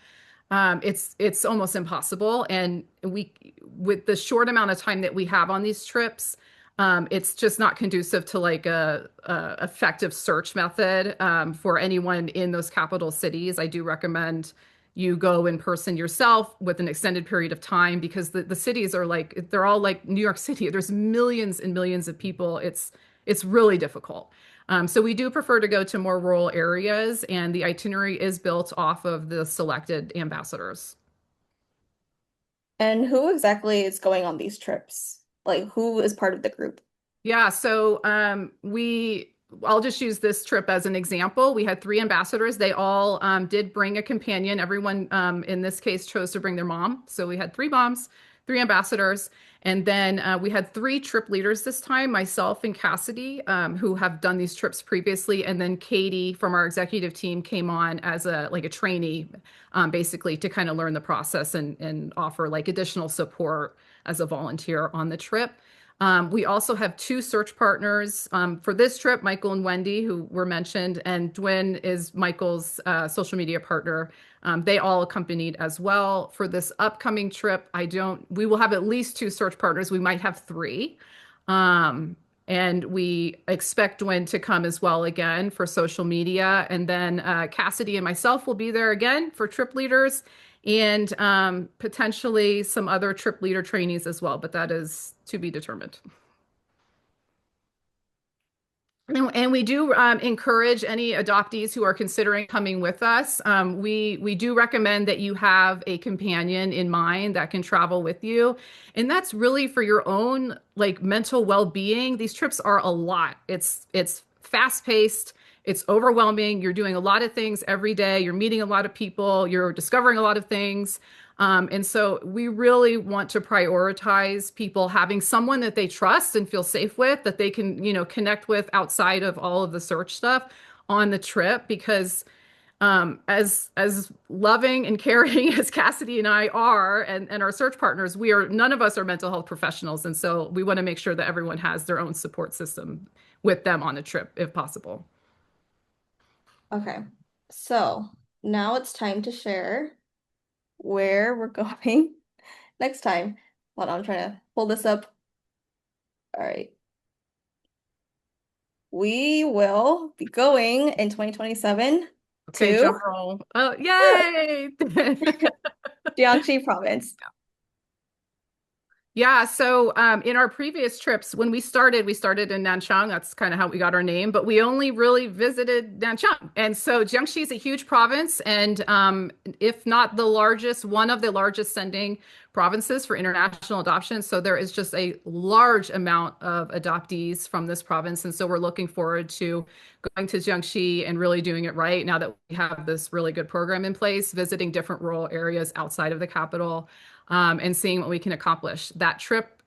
it's almost impossible. And with the short amount of time that we have on these trips, it's just not conducive to like a effective search method for anyone in those capital cities. I do recommend you go in person yourself with an extended period of time, because the cities are like, they're all like New York City. There's millions and millions of people. It's really difficult. So we do prefer to go to more rural areas, and the itinerary is built off of the selected ambassadors. And who exactly is going on these trips? Like, who is part of the group? Yeah, so I'll just use this trip as an example. We had three ambassadors. They all did bring a companion. Everyone in this case chose to bring their mom. So we had three moms, three ambassadors. And then we had three trip leaders this time, myself and Cassidy, who have done these trips previously. And then Katie from our executive team came on as a trainee, basically to kind of learn the process and offer like additional support as a volunteer on the trip. We also have two search partners for this trip, Michael and Wendy, who were mentioned, and Dwin is Michael's social media partner. They all accompanied as well. For this upcoming trip, we will have at least two search partners. We might have three. And we expect Dwin to come as well again for social media. And then Cassidy and myself will be there again for trip leaders, and potentially some other trip leader trainees as well, but that is to be determined. And we do encourage any adoptees who are considering coming with us. We do recommend that you have a companion in mind that can travel with you, and that's really for your own like mental well-being. These trips are a lot. It's fast-paced. It's overwhelming. You're doing a lot of things every day. You're meeting a lot of people. You're discovering a lot of things. And so we really want to prioritize people having someone that they trust and feel safe with, that they can, connect with outside of all of the search stuff on the trip. Because as loving and caring as Cassidy and I are, and our search partners, none of us are mental health professionals. And so we want to make sure that everyone has their own support system with them on the trip, if possible. Okay, so now it's time to share where we're going next time. Hold on, I'm trying to pull this up. All right. We will be going in 2027 Okay, to drum roll. Oh, yay! Jiangxi province. Yeah, so in our previous trips, when we started in Nanchang. That's kind of how we got our name, but we only really visited Nanchang. And so Jiangxi is a huge province, and if not the largest, one of the largest sending provinces for international adoption. So there is just a large amount of adoptees from this province. And so we're looking forward to going to Jiangxi and really doing it right now that we have this really good program in place, visiting different rural areas outside of the capital and seeing what we can accomplish. That trip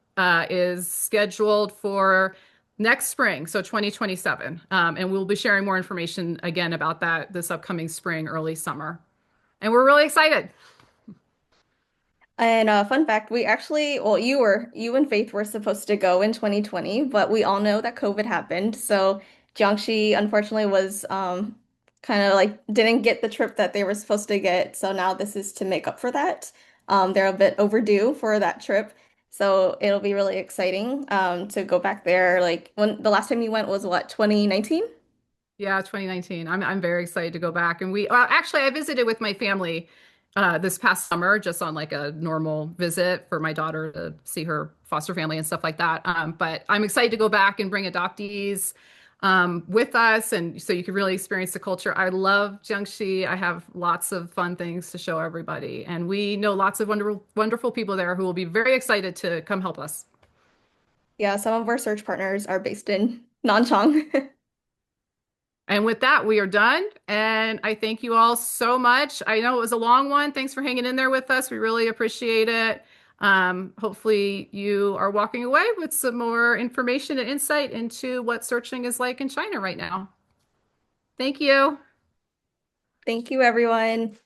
is scheduled for next spring, so 2027. And we'll be sharing more information again about that this upcoming spring, early summer. And we're really excited. And fun fact, we actually, well, you and Faith were supposed to go in 2020, but we all know that COVID happened. So Jiangxi unfortunately was kind of like didn't get the trip that they were supposed to get. So now this is to make up for that. They're a bit overdue for that trip. So it'll be really exciting to go back there. Like when the last time you went was what, 2019? Yeah, 2019. I'm very excited to go back. And actually I visited with my family this past summer just on like a normal visit for my daughter to see her foster family and stuff like that. But I'm excited to go back and bring adoptees with us, and so you can really experience the culture. I love Jiangxi. I have lots of fun things to show everybody, and we know lots of wonderful people there who will be very excited to come help us. Yeah, some of our search partners are based in Nanchang. And with that, we are done. And I thank you all so much. I know it was a long one. Thanks for hanging in there with us. We really appreciate it. Hopefully, you are walking away with some more information and insight into what searching is like in China right now. Thank you. Thank you, everyone.